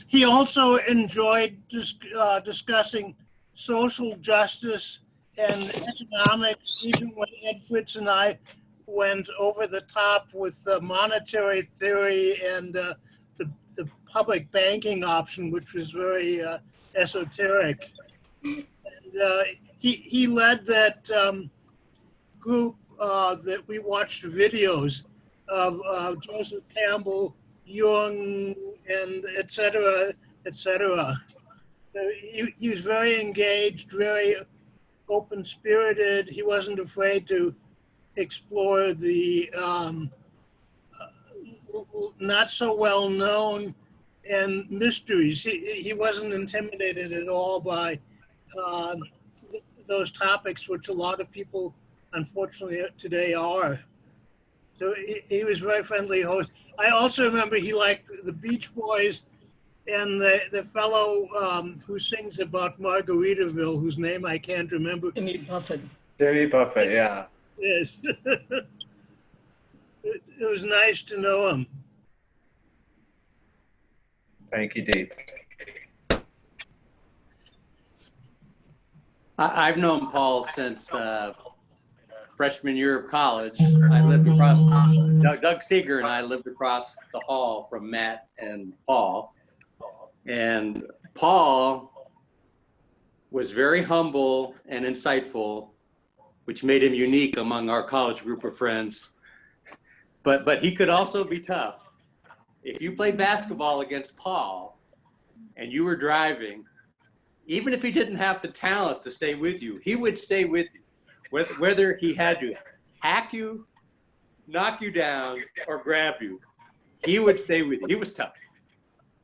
He also enjoyed discussing social justice and economics, even when Ed Fritz and I went over the top with monetary theory and the public banking option, which was very esoteric. And, he led that group that we watched videos of Joseph Campbell, Jung, and et cetera, et cetera. So he was very engaged, very open-spirited. He wasn't afraid to explore the not so well known and mysteries. He wasn't intimidated at all by those topics, which a lot of people, unfortunately, today are. So he was a very friendly host. I also remember he liked the Beach Boys and the fellow who sings about Margaritaville, whose name I can't remember. Jimmy Buffett. Jimmy Buffett, yeah. Yes. It was nice to know him. Thank you, Deeds. I've known Paul since freshman year of college. I lived across, Doug Seeger and I lived across the hall from Matt and Paul. And Paul was very humble and insightful, which made him unique among our college group of friends. But he could also be tough. If you played basketball against Paul and you were driving, even if he didn't have the talent to stay with you, he would stay with you. Whether he had to hack you, knock you down, or grab you, he would stay with you. He was tough.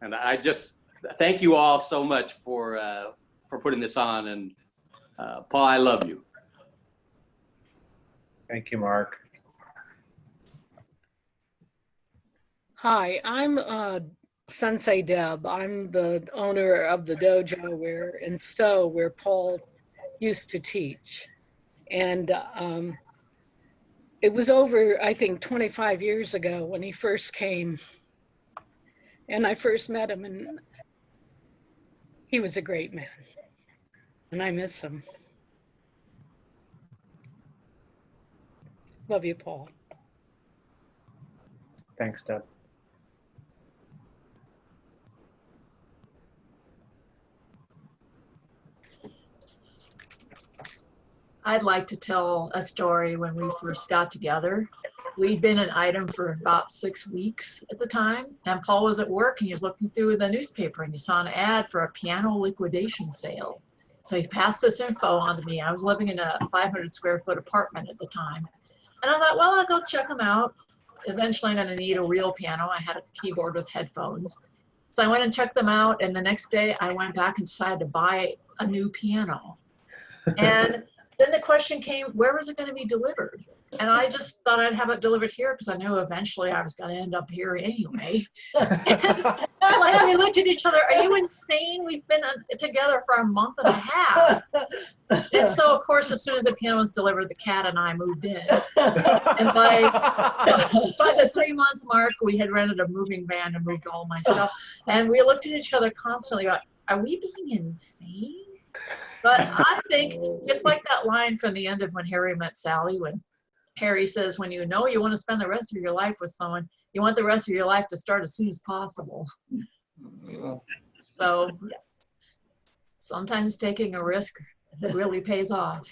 And I just thank you all so much for putting this on. And Paul, I love you. Thank you, Mark. Hi, I'm Sensei Deb. I'm the owner of the dojo in Stowe, where Paul used to teach. And it was over, I think, 25 years ago when he first came. And I first met him, and he was a great man. And I miss him. Love you, Paul. Thanks, Deb. I'd like to tell a story when we first got together. We'd been an item for about 6 weeks at the time, and Paul was at work and he was looking through the newspaper and he saw an ad for a piano liquidation sale. So he passed this info on to me. I was living in a 500 square foot apartment at the time. And I thought, well, I'll go check them out. Eventually I'm gonna need a real piano. I had a keyboard with headphones. So I went and checked them out, and the next day I went back and decided to buy a new piano. And then the question came, where was it going to be delivered? And I just thought I'd have it delivered here because I knew eventually I was going to end up here anyway. Like, we looked at each other, are you insane? We've been together for a month and a half. And so, of course, as soon as the piano was delivered, the cat and I moved in. And by the 3-month mark, we had rented a moving van and moved all my stuff. And we looked at each other constantly about, are we being insane? But I think it's like that line from the end of When Harry Met Sally, when Harry says, when you know you want to spend the rest of your life with someone, you want the rest of your life to start as soon as possible. So, yes, sometimes taking a risk really pays off.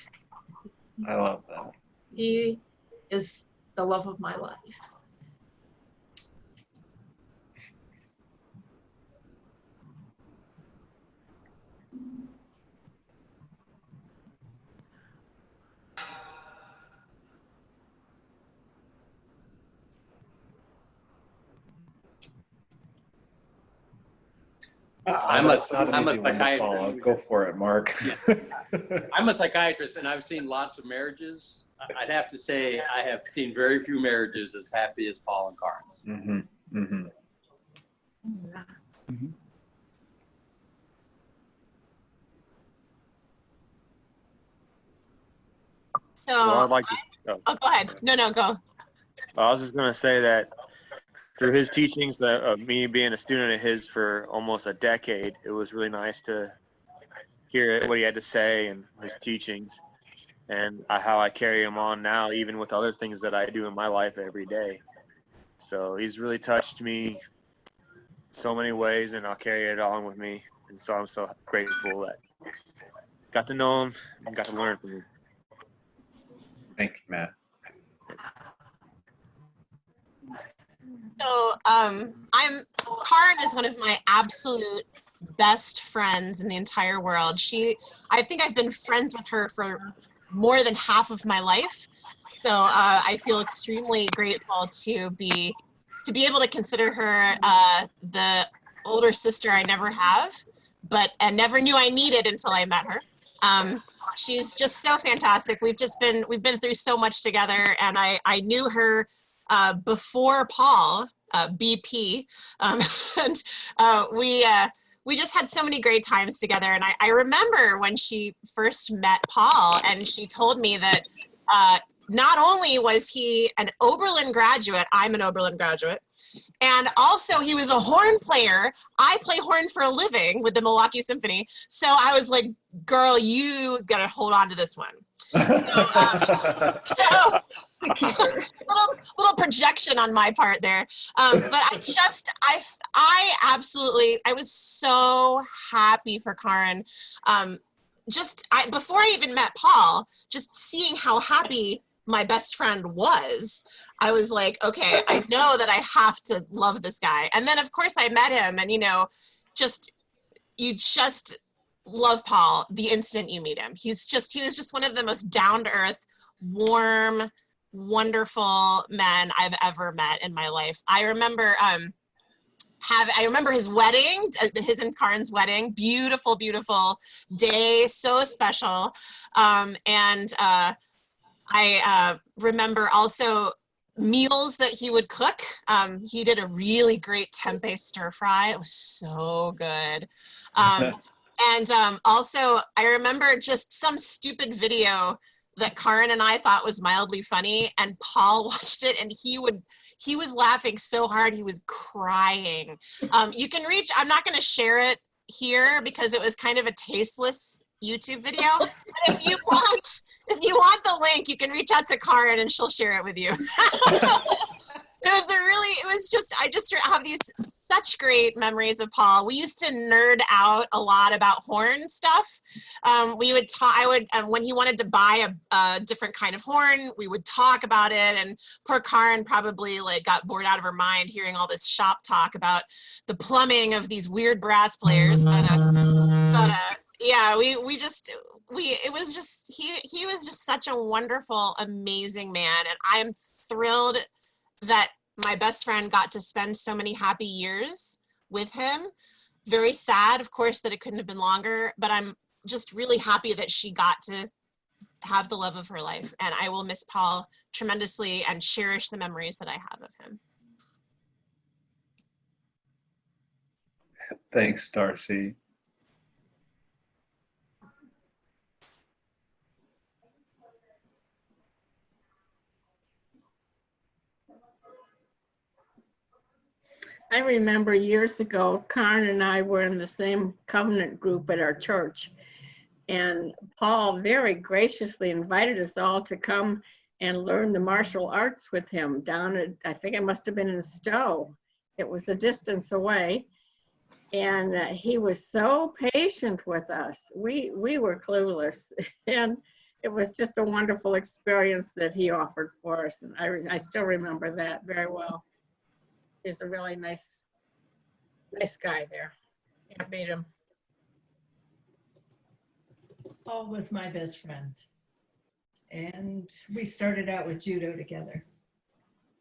I love that. He is the love of my life. I'm a psychiatrist. Go for it, Mark. I'm a psychiatrist, and I've seen lots of marriages. I'd have to say I have seen very few marriages as happy as Paul and Karen. Mm-hmm. Mm-hmm. Mm-hmm. So, well, I'd like to, oh, go ahead. No, go. I was just going to say that through his teachings, me being a student of his for almost a decade, it was really nice to hear what he had to say and his teachings, and how I carry him on now, even with other things that I do in my life every day. So he's really touched me so many ways, and I'll carry it on with me. And so I'm so grateful that got to know him and got to learn from him. Thank you, Matt. So Karen is one of my absolute best friends in the entire world. I think I've been friends with her for more than half of my life. So I feel extremely grateful to be able to consider her the older sister I never have, and never knew I needed until I met her. She's just so fantastic. We've been through so much together, and I knew her before Paul, BP, and we just had so many great times together. And I remember when she first met Paul, and she told me that not only was he an Oberlin graduate, I'm an Oberlin graduate, and also he was a horn player. I play horn for a living with the Milwaukee Symphony. So I was like, girl, you gotta hold on to this one. So, little projection on my part there. But I was so happy for Karen. Before I even met Paul, just seeing how happy my best friend was, I was like, okay, I know that I have to love this guy. And then of course I met him, and you just love Paul the instant you meet him. He was just one of the most down-to-earth, warm, wonderful men I've ever met in my life. I remember his wedding, his and Karen's wedding. Beautiful, beautiful day, so special. I remember also meals that he would cook. He did a really great tempeh stir fry. It was so good. And also, I remember just some stupid video that Karin and I thought was mildly funny, and Paul watched it, and he was laughing so hard he was crying. You can reach, I'm not going to share it here because it was kind of a tasteless YouTube video, but if you want the link, you can reach out to Karin and she'll share it with you. I just have these such great memories of Paul. We used to nerd out a lot about horn stuff. We would talk, when he wanted to buy a different kind of horn, we would talk about it, and poor Karin probably like got bored out of her mind hearing all this shop talk about the plumbing of these weird brass players. Yeah, he was just such a wonderful, amazing man. And I am thrilled that my best friend got to spend so many happy years with him. Very sad, of course, that it couldn't have been longer, but I'm just really happy that she got to have the love of her life. And I will miss Paul tremendously and cherish the memories that I have of him. Thanks, Darcy. I remember years ago, Karin and I were in the same covenant group at our church. And Paul very graciously invited us all to come and learn the martial arts with him down at, I think it must have been in Stowe. It was a distance away. And he was so patient with us. We were clueless. And it was just a wonderful experience that he offered for us. And I still remember that very well. He's a really nice guy there. Can't beat him. Paul was my best friend. And we started out with judo together.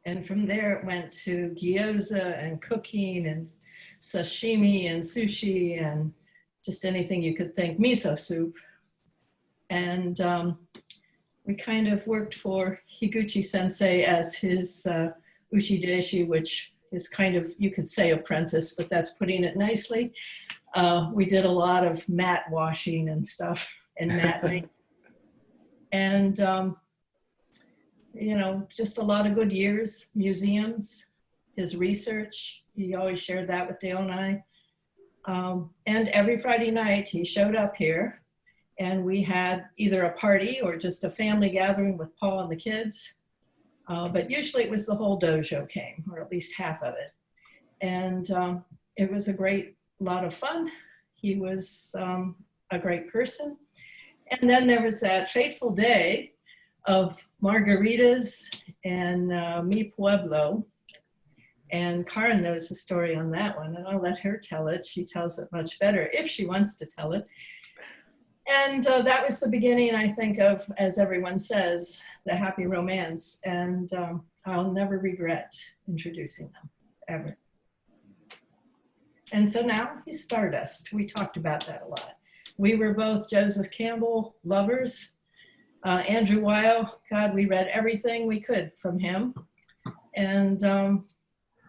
And from there it went to gyoza and cooking and sashimi and sushi and just anything you could think, miso soup. And we kind of worked for Higuchi sensei as his ushideshi, which is kind of, you could say apprentice, but that's putting it nicely. We did a lot of mat washing and stuff and matting. And, you know, just a lot of good years, museums, his research. He always shared that with Dale and I. And every Friday night he showed up here and we had either a party or just a family gathering with Paul and the kids. But usually it was the whole dojo came, or at least half of it. And it was a great lot of fun. He was a great person. And then there was that fateful day of margaritas and Mi Pueblo. And Karin knows the story on that one, and I'll let her tell it. She tells it much better if she wants to tell it. And that was the beginning, I think, of, as everyone says, the happy romance. And I'll never regret introducing them, ever. And so now he's Stardust. We talked about that a lot. We were both Joseph Campbell lovers. Andrew Weil, God, we read everything we could from him. And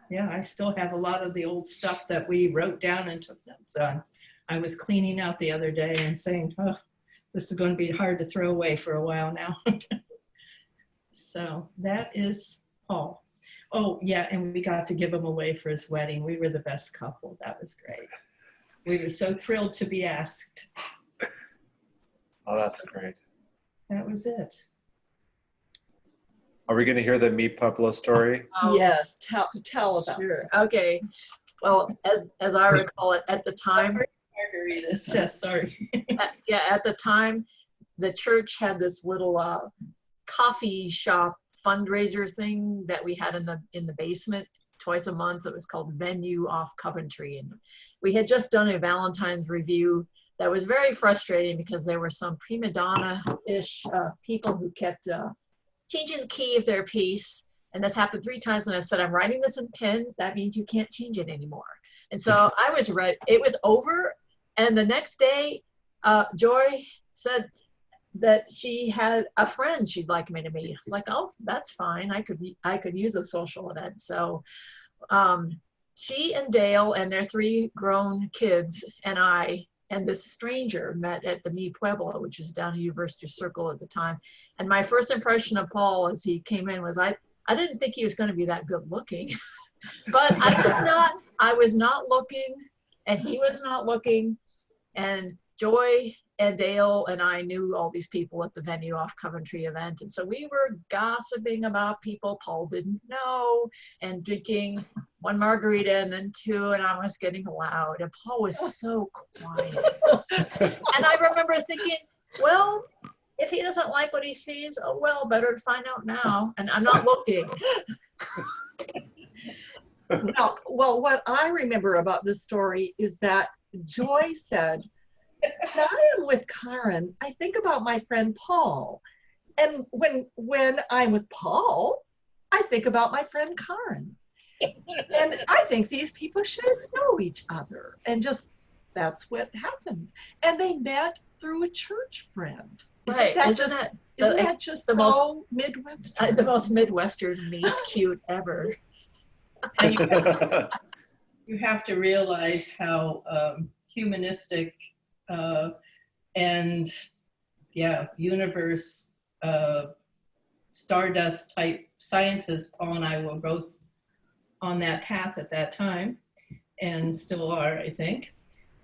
yeah, I still have a lot of the old stuff that we wrote down and took notes on. I was cleaning out the other day and saying, oh, this is going to be hard to throw away for a while now. So that is Paul. Oh yeah, and we got to give him away for his wedding. We were the best couple. That was great. We were so thrilled to be asked. Oh, that's great. That was it. Are we going to hear the Mi Pueblo story? Yes, tell about it. Okay. Well, as I recall it, at the time, margaritas. Yes, sorry. At the time, the church had this little coffee shop fundraiser thing that we had in the basement twice a month. It was called Venue off Coventry, and we had just done a Valentine's review that was very frustrating because there were some prima donna-ish people who kept changing the key of their piece. And this happened 3 times. And I said, I'm writing this in pen. That means you can't change it anymore. And so I was ready. It was over. And the next day, Joy said that she had a friend she'd like me to meet. I was like, oh, that's fine. I could use a social event. So she and Dale and their 3 grown kids and I and this stranger met at the Mi Pueblo, which is down at University Circle at the time. And my first impression of Paul as he came in was I didn't think he was going to be that good looking, but I was not looking, and he was not looking. And Joy and Dale and I knew all these people at the Venue Off Coventry event. And so we were gossiping about people Paul didn't know and drinking one margarita and then two, and I was getting loud. And Paul was so quiet. And I remember thinking, well, if he doesn't like what he sees, oh, well, better to find out now. And I'm not looking. Well, what I remember about this story is that Joy said, when I am with Karen, I think about my friend Paul. And when I'm with Paul, I think about my friend Karen. And I think these people should know each other. And just, that's what happened. And they met through a church friend. Right. Isn't that just the so Midwestern? The most Midwestern meet cute ever. And you have to realize how humanistic and universe stardust type scientists Paul and I were both on that path at that time, and still are, I think.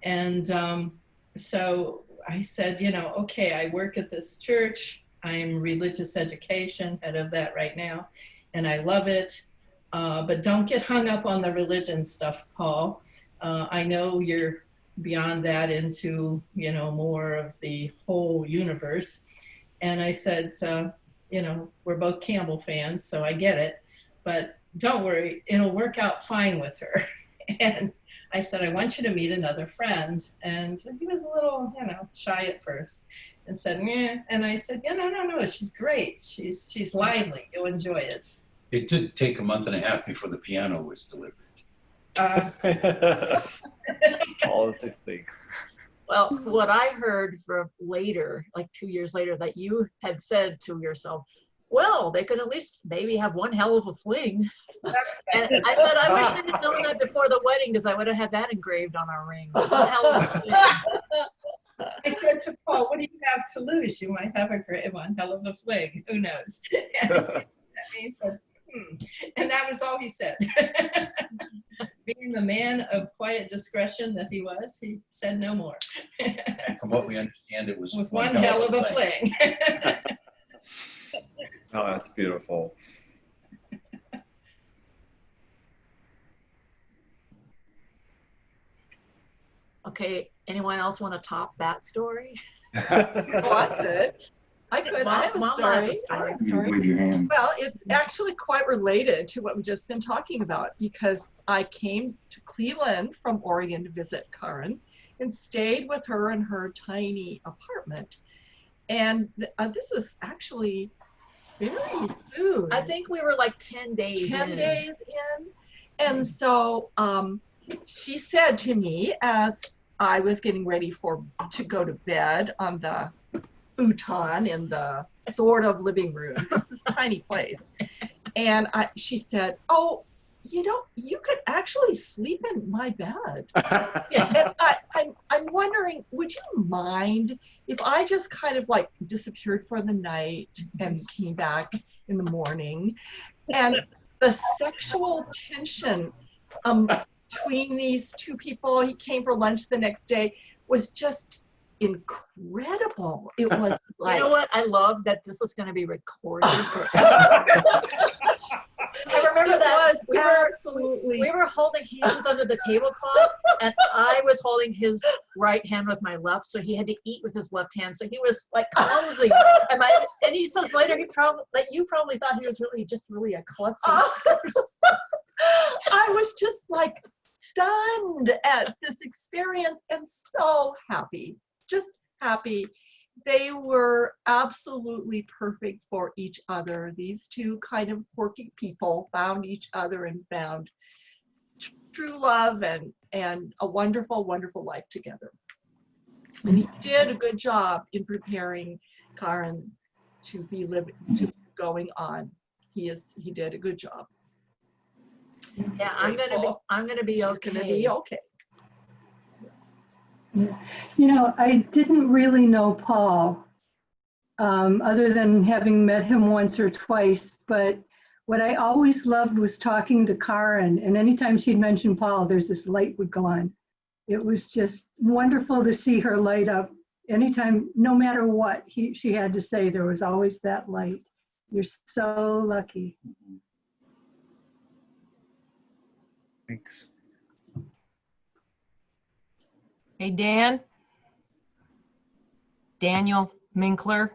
And so I said, okay, I work at this church. I'm religious education, head of that right now, and I love it. But don't get hung up on the religion stuff, Paul. I know you're beyond that into, more of the whole universe. And I said, we're both Campbell fans, so I get it, but don't worry, it'll work out fine with her. And I said, I want you to meet another friend. And he was a little, shy at first and said, yeah. And I said, yeah, no, she's great. She's lively. You'll enjoy it. It did take a month and a half before the piano was delivered. All of these things. Well, what I heard from later, like 2 years later, that you had said to yourself, well, they could at least maybe have one hell of a fling. And I said, I wish I had known that before the wedding, because I would have had that engraved on our ring. One hell of a fling. I said to Paul, what do you have to lose? You might have a great one, hell of a fling. Who knows? And he said, and that was all he said. Being the man of quiet discretion that he was, he said no more. From what we understand, it was with one hell of a fling. Oh, that's beautiful. Okay, anyone else want to top that story? Oh, I could. I have a story. I have a story. Wave your hand. Well, it's actually quite related to what we've just been talking about, because I came to Cleveland from Oregon to visit Karen and stayed with her in her tiny apartment. And this was actually very soon. I think we were like 10 days 10 in. days in. And so she said to me, as I was getting ready to go to bed on the futon in the sort of living room, this is a tiny place, and she said, oh, you could actually sleep in my bed. And I'm wondering, would you mind if I just kind of like disappeared for the night and came back in the morning? And the sexual tension between these two people, he came for lunch the next day, was just incredible. It was like, you know what? I love that this is going to be recorded forever. I remember that we were holding hands under the tablecloth, and I was holding his right hand with my left, so he had to eat with his left hand. So he was like clumsy, and he says later you probably thought he was really a klutzy person. I was just like stunned at this experience and so happy, just happy. They were absolutely perfect for each other. These two kind of quirky people found each other and found true love and a wonderful, wonderful life together. And he did a good job in preparing Karen to be going on. He did a good job. Yeah, I'm gonna be okay. She's gonna be okay. You know, I didn't really know Paul, other than having met him once or twice, but what I always loved was talking to Karen, and anytime she'd mention Paul, there's this light would go on. It was just wonderful to see her light up. Anytime, no matter what she had to say, there was always that light. You're so lucky. Thanks. Hey, Dan. Daniel Minkler.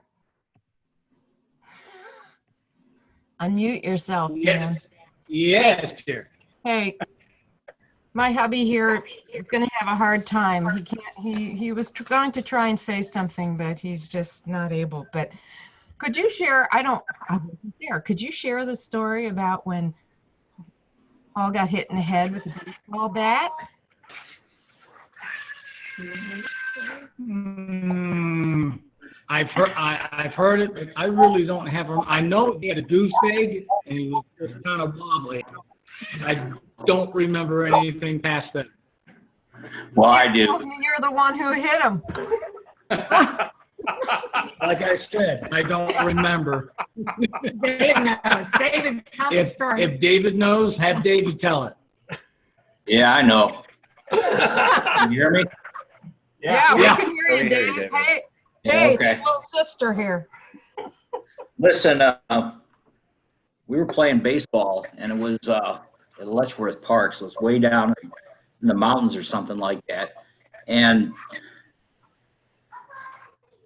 Unmute yourself, Dan. Yes, dear. Hey, my hubby here is going to have a hard time. He was going to try and say something, but he's just not able. But could you share, I wasn't there. Could you share the story about when Paul got hit in the head with a baseball bat? I've heard it, but I really don't have him. I know he had a goose egg and he was just kind of wobbly. I don't remember anything past that. Well, I do. Tells me you're the one who hit him. Like I said, I don't remember. David knows. David, tell the story. If David knows, have David tell it. Yeah, I know. Can you hear me? Yeah, we can hear you, Dave. Hey, Yeah, it's okay. your little sister here. Listen, we were playing baseball, and it was at Letchworth Park, so it's way down in the mountains or something like that. And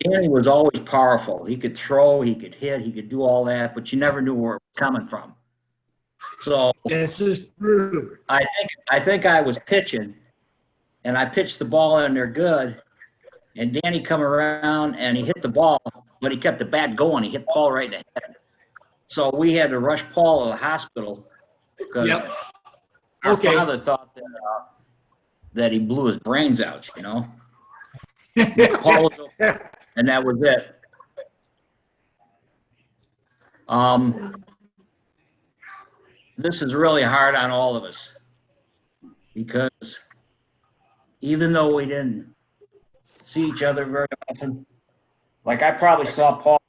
Danny was always powerful. He could throw, he could hit, he could do all that, but you never knew where it was coming from. So this is true. I think I was pitching, and I pitched the ball in there good, and Danny come around and he hit the ball, but he kept the bat going. He hit Paul right in the head. So we had to rush Paul to the hospital because our father thought that he blew his brains out, you know. Paul was okay, and that was it. This is really hard on all of us because even though we didn't see each other very often, like I probably saw Paul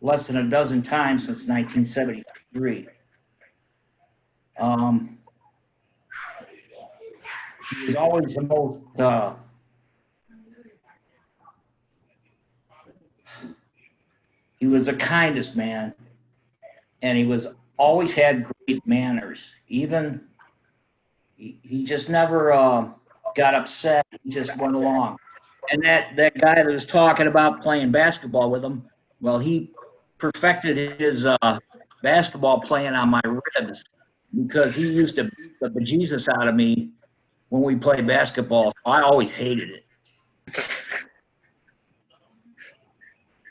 less than a dozen times since 1973. He was always the most he was the kindest man, and he was always had great manners. Even he just never got upset. He just went along. And that guy that was talking about playing basketball with him, well, he perfected his basketball playing on my ribs because he used to beat the bejesus out of me when we played basketball. So I always hated it.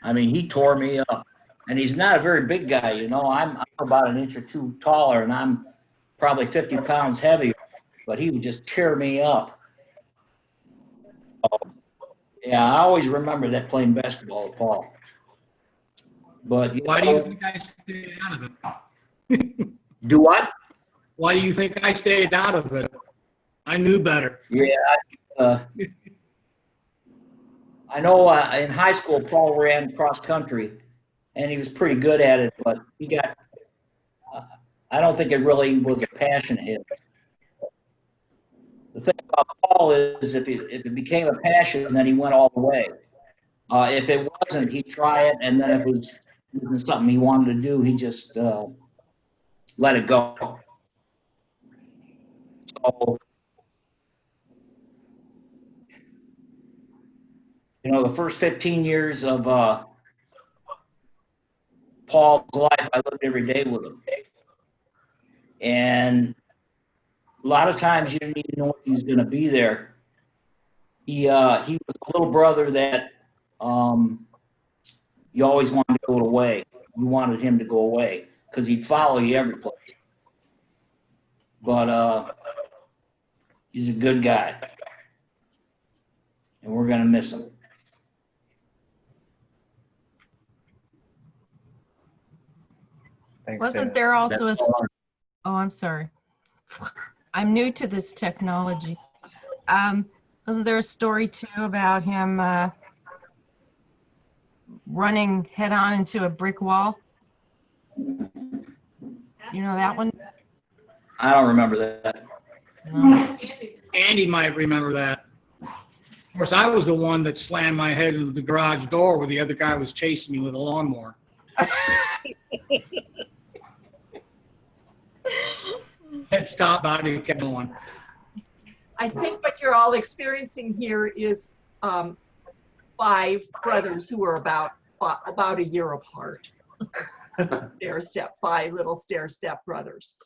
I mean, he tore me up. And he's not a very big guy, you know. I'm about an inch or two taller, and I'm probably 50 pounds heavier. But he would just tear me up. Yeah, I always remember that playing basketball with Paul. But why do you think I stayed out of it? Do what? Why do you think I stayed out of it? I knew better. Yeah, I know in high school Paul ran cross country, and he was pretty good at it, but he got, I don't think it really was a passion of his. The thing about Paul is if it became a passion, then he went all the way. If it wasn't, he'd try it, and then if it wasn't something he wanted to do, he just let it go. So, you know, the first 15 years of Paul's life, I lived every day with him. And a lot of times you didn't even know if he was going to be there. He was a little brother that you always wanted to go away. You wanted him to go away because he'd follow you every place. But he's a good guy. And we're going to miss him. Thanks, Wasn't David. there also a, oh, I'm sorry. I'm new to this technology. Wasn't there a story too about him running head on into a brick wall? You know that one? I don't remember that. No. Andy might remember that. Of course, I was the one that slammed my head into the garage door where the other guy was chasing me with a lawnmower. Head stop, body kept going. I think what you're all experiencing here is 5 brothers who are about a year apart. Stair step, 5 little stair step brothers.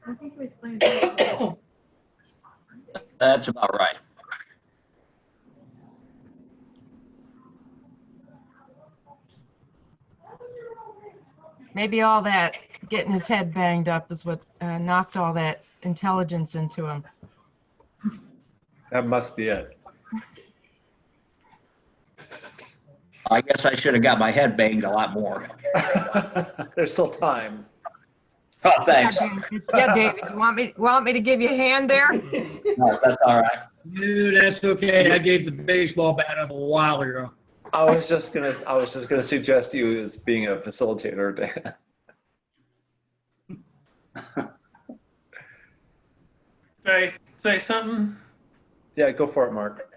I think we explained That's about right. Maybe all that getting his head banged up is what knocked all that intelligence into him. That must be it. I guess I should have got my head banged a lot more. There's still time. Oh, thanks. Yeah, David, you want me to give you a hand there? No, that's all right. Dude, that's okay. I gave the baseball bat up a while ago. I was just gonna suggest you as being a facilitator, Dan. Can I say something? Yeah, go for it, Mark.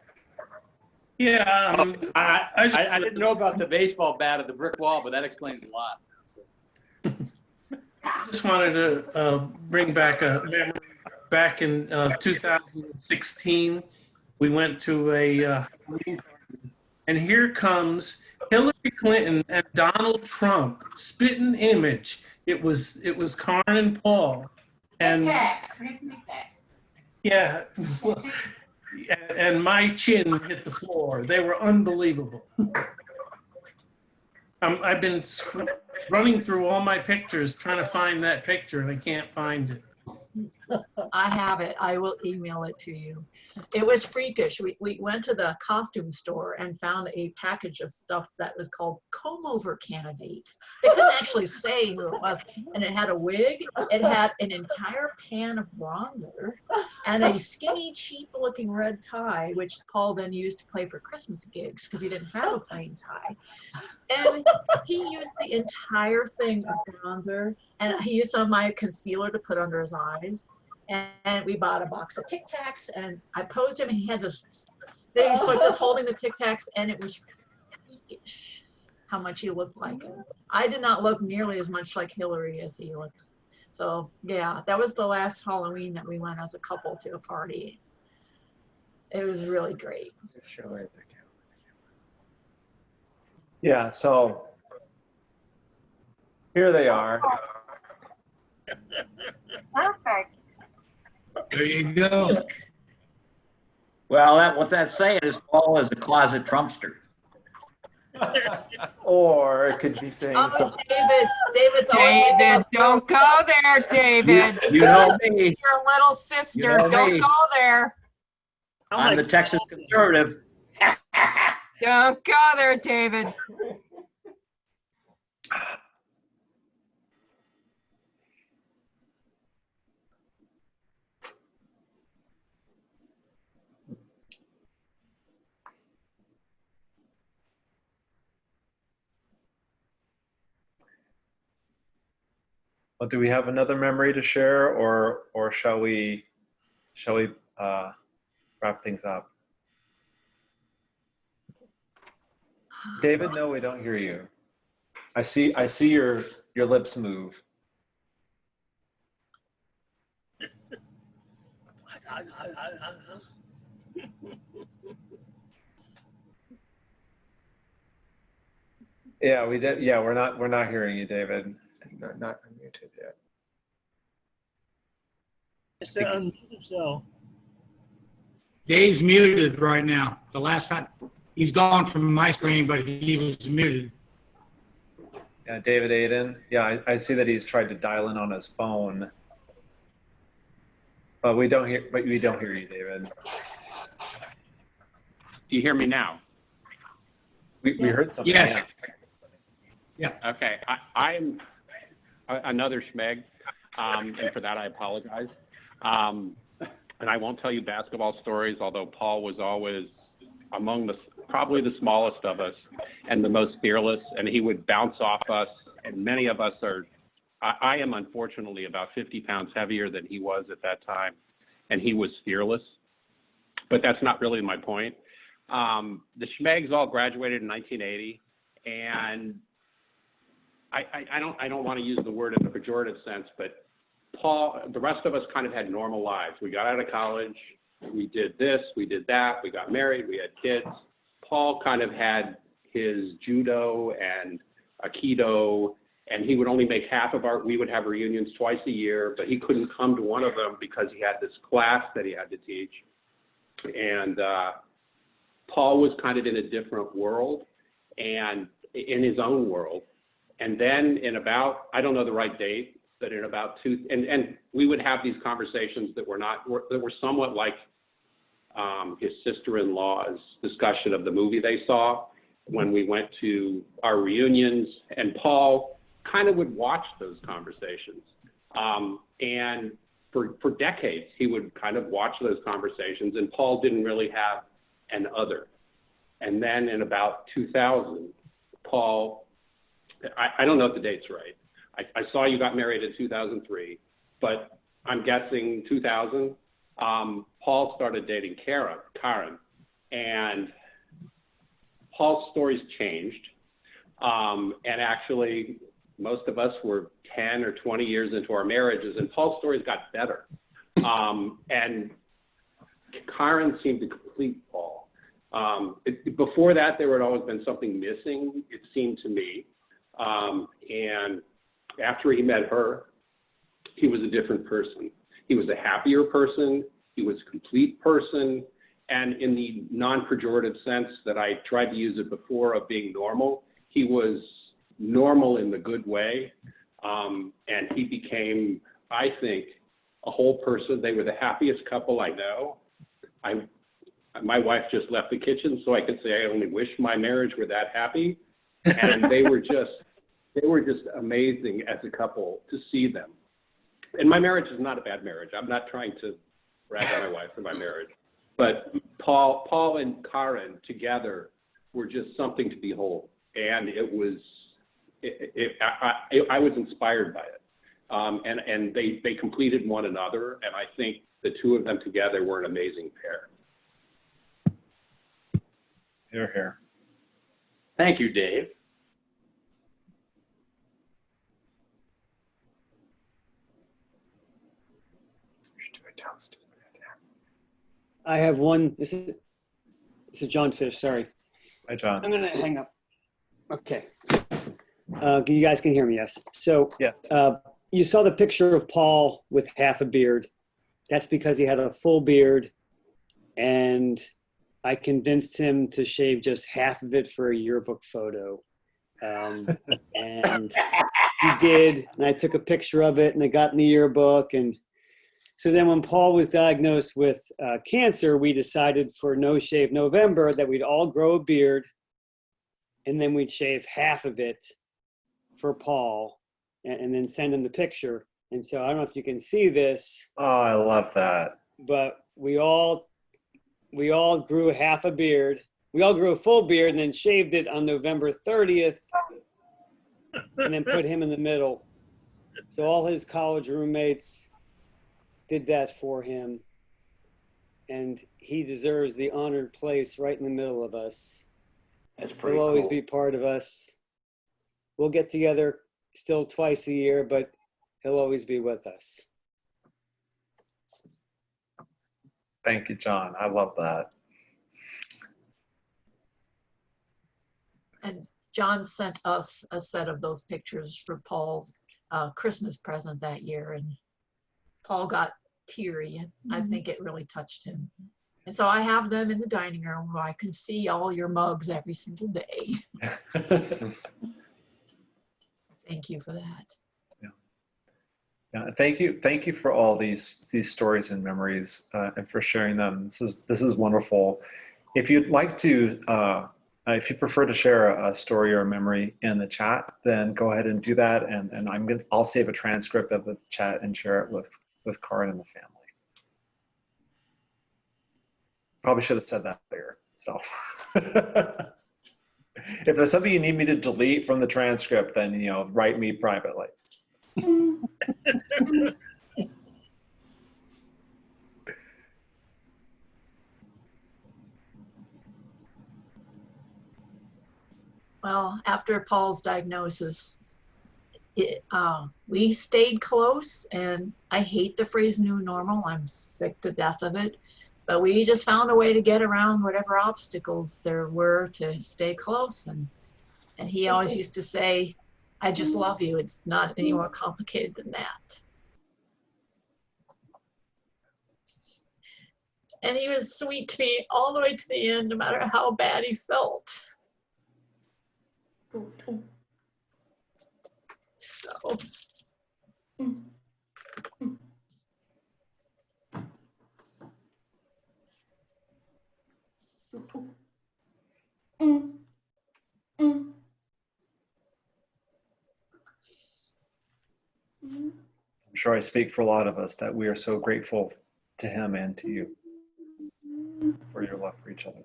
Yeah. I didn't know about the baseball bat at the brick wall, but that explains a lot. I just wanted to bring back a memory. Back in 2016, we went to a Halloween party, and here comes Hillary Clinton and Donald Trump, spitting image. It was Karn and Paul. And yeah, and my chin hit the floor. They were unbelievable. I've been running through all my pictures trying to find that picture, and I can't find it. I have it. I will email it to you. It was freakish. We went to the costume store and found a package of stuff that was called Comb Over Candidate. They couldn't actually say who it was. And it had a wig. It had an entire pan of bronzer and a skinny, cheap-looking red tie, which Paul then used to play for Christmas gigs because he didn't have a plain tie. And he used the entire thing of bronzer, and he used some of my concealer to put under his eyes. And we bought a box of Tic Tacs, and I posed him, and he had this thing, so just holding the Tic Tacs, and it was freakish how much he looked like him. I did not look nearly as much like Hillary as he looked. So yeah, that was the last Halloween that we went as a couple to a party. It was really great. Yeah, so here they are. Perfect. There you go. Well, what that's saying is Paul is a closet Trumpster. Or it could be saying something. David's David, don't go there, David. You know me. Your little sister. You know Don't me. go there. I'm the Texas conservative. Don't go there, David. Well, do we have another memory to share, or shall we wrap things up? David, no, we don't hear you. I see your lips move. Yeah, we did. Yeah, we're not hearing you, David. Not unmuted yet. It's to unmute himself. Dave's muted right now. The last time he's gone from my screen, but he was muted. Yeah, David Aiden. Yeah, I see that he's tried to dial in on his phone, but we don't hear. But we don't hear you, David. Do you hear me now? We heard something. Yeah. Yeah. Okay. I'm another schmeg, and for that I apologize. And I won't tell you basketball stories, although Paul was always among probably the smallest of us and the most fearless, and he would bounce off us. And many of us I am unfortunately about 50 pounds heavier than he was at that time, and he was fearless. But that's not really my point. The Schmegs all graduated in 1980, and I don't want to use the word in a pejorative sense, but Paul, the rest of us kind of had normal lives. We got out of college, we did this, we did that, we got married, we had kids. Paul kind of had his judo and aikido, and he would only make half of we would have reunions twice a year, but he couldn't come to one of them because he had this class that he had to teach. And Paul was kind of in a different world and in his own world. And then in about, I don't know the right date, but in about and we would have these conversations that were somewhat like his sister-in-law's discussion of the movie they saw when we went to our reunions, and Paul kind of would watch those conversations. And for decades, he would kind of watch those conversations, and Paul didn't really have an other. And then in about 2000, Paul, I don't know if the date's right. I saw you got married in 2003, but I'm guessing 2000. Paul started dating Karen, and Paul's stories changed. And actually, most of us were 10 or 20 years into our marriages, and Paul's stories got better. And Karen seemed to complete Paul. Before that, there had always been something missing, it seemed to me. And after he met her, he was a different person. He was a happier person. He was a complete person. And in the non-pejorative sense that I tried to use it before of being normal, he was normal in the good way. And he became, I think, a whole person. They were the happiest couple I know. My wife just left the kitchen, so I could say I only wish my marriage were that happy. And they were just amazing as a couple to see them. And my marriage is not a bad marriage. I'm not trying to brag on my wife for my marriage. But Paul and Karen together were just something to behold. And I was inspired by it. And they completed one another. And I think the two of them together were an amazing pair. Hear, hear. Thank you, Dave. I have one. This is John Fish. Sorry. Hi, John. I'm gonna hang up. Okay. You guys can hear me, yes? So yes. You saw the picture of Paul with half a beard. That's because he had a full beard, and I convinced him to shave just half of it for a yearbook photo. And he did, and I took a picture of it, and it got in the yearbook. And so then when Paul was diagnosed with cancer, we decided for No Shave November that we'd all grow a beard, and then we'd shave half of it for Paul, and then send him the picture. And so I don't know if you can see this. Oh, I love that. But we all grew half a beard. We all grew a full beard and then shaved it on November 30th and then put him in the middle. So all his college roommates did that for him. And he deserves the honored place right in the middle of us. That's pretty He'll always cool. be part of us. We'll get together still twice a year, but he'll always be with us. Thank you, John. I love that. And John sent us a set of those pictures for Paul's Christmas present that year. And Paul got teary, and I think it really touched him. And so I have them in the dining room where I can see all your mugs every single day. Thank you for that. Yeah, thank you for all these stories and memories and for sharing them. This is wonderful. If you'd like to, if you prefer to share a story or a memory in the chat, then go ahead and do that. And I'll save a transcript of the chat and share it with Karen and the family. Probably should have said that earlier. So if there's something you need me to delete from the transcript, then, you know, write me privately. Well, after Paul's diagnosis, we stayed close, and I hate the phrase new normal. I'm sick to death of it. But we just found a way to get around whatever obstacles there were to stay close. And he always used to say, I just love you. It's not any more complicated than that. And he was sweet to me all the way to the end, no matter how bad he felt. So. I'm sure I speak for a lot of us that we are so grateful to him and to you for your love for each other.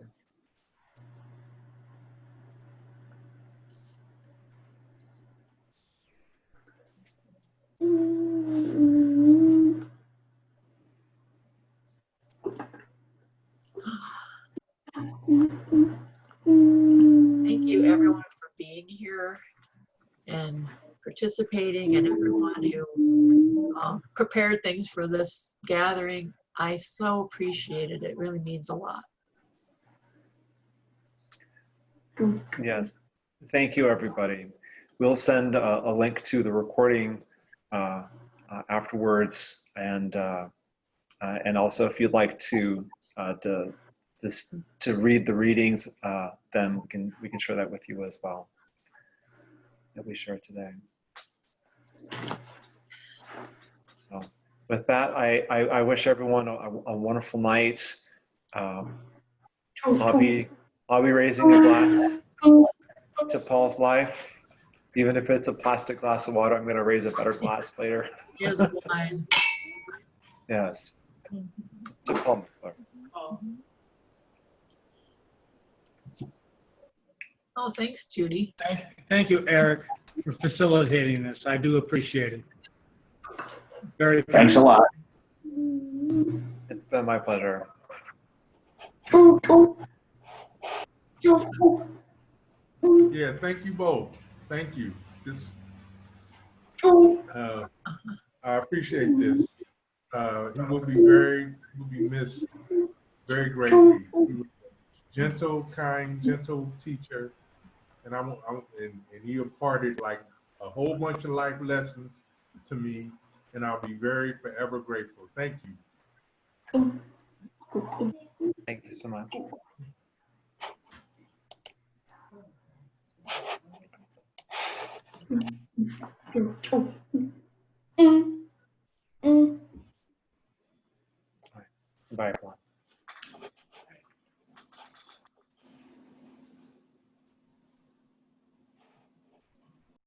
Thank you, everyone, for being here and participating, and everyone who prepared things for this gathering. I so appreciate it. It really means a lot. Yes. Thank you, everybody. We'll send a link to the recording afterwards, and also if you'd like to read the readings, then we can share that with you as well. That we share today. So with that, I wish everyone a wonderful night. I'll be raising a glass to Paul's life. Even if it's a plastic glass of water, I'm going to raise a better glass later. Here's a wine. Yes. To Paul Minkler. Oh, thanks, Judy. Thank you, Eric, for facilitating this. I do appreciate it. Very Thanks a lot. It's been my pleasure. Yeah, thank you both. Thank you. I appreciate this. He will be missed very greatly. He was a gentle, kind, gentle teacher, and and he imparted like a whole bunch of life lessons to me, and I'll be very forever grateful. Thank you. Thank you so much.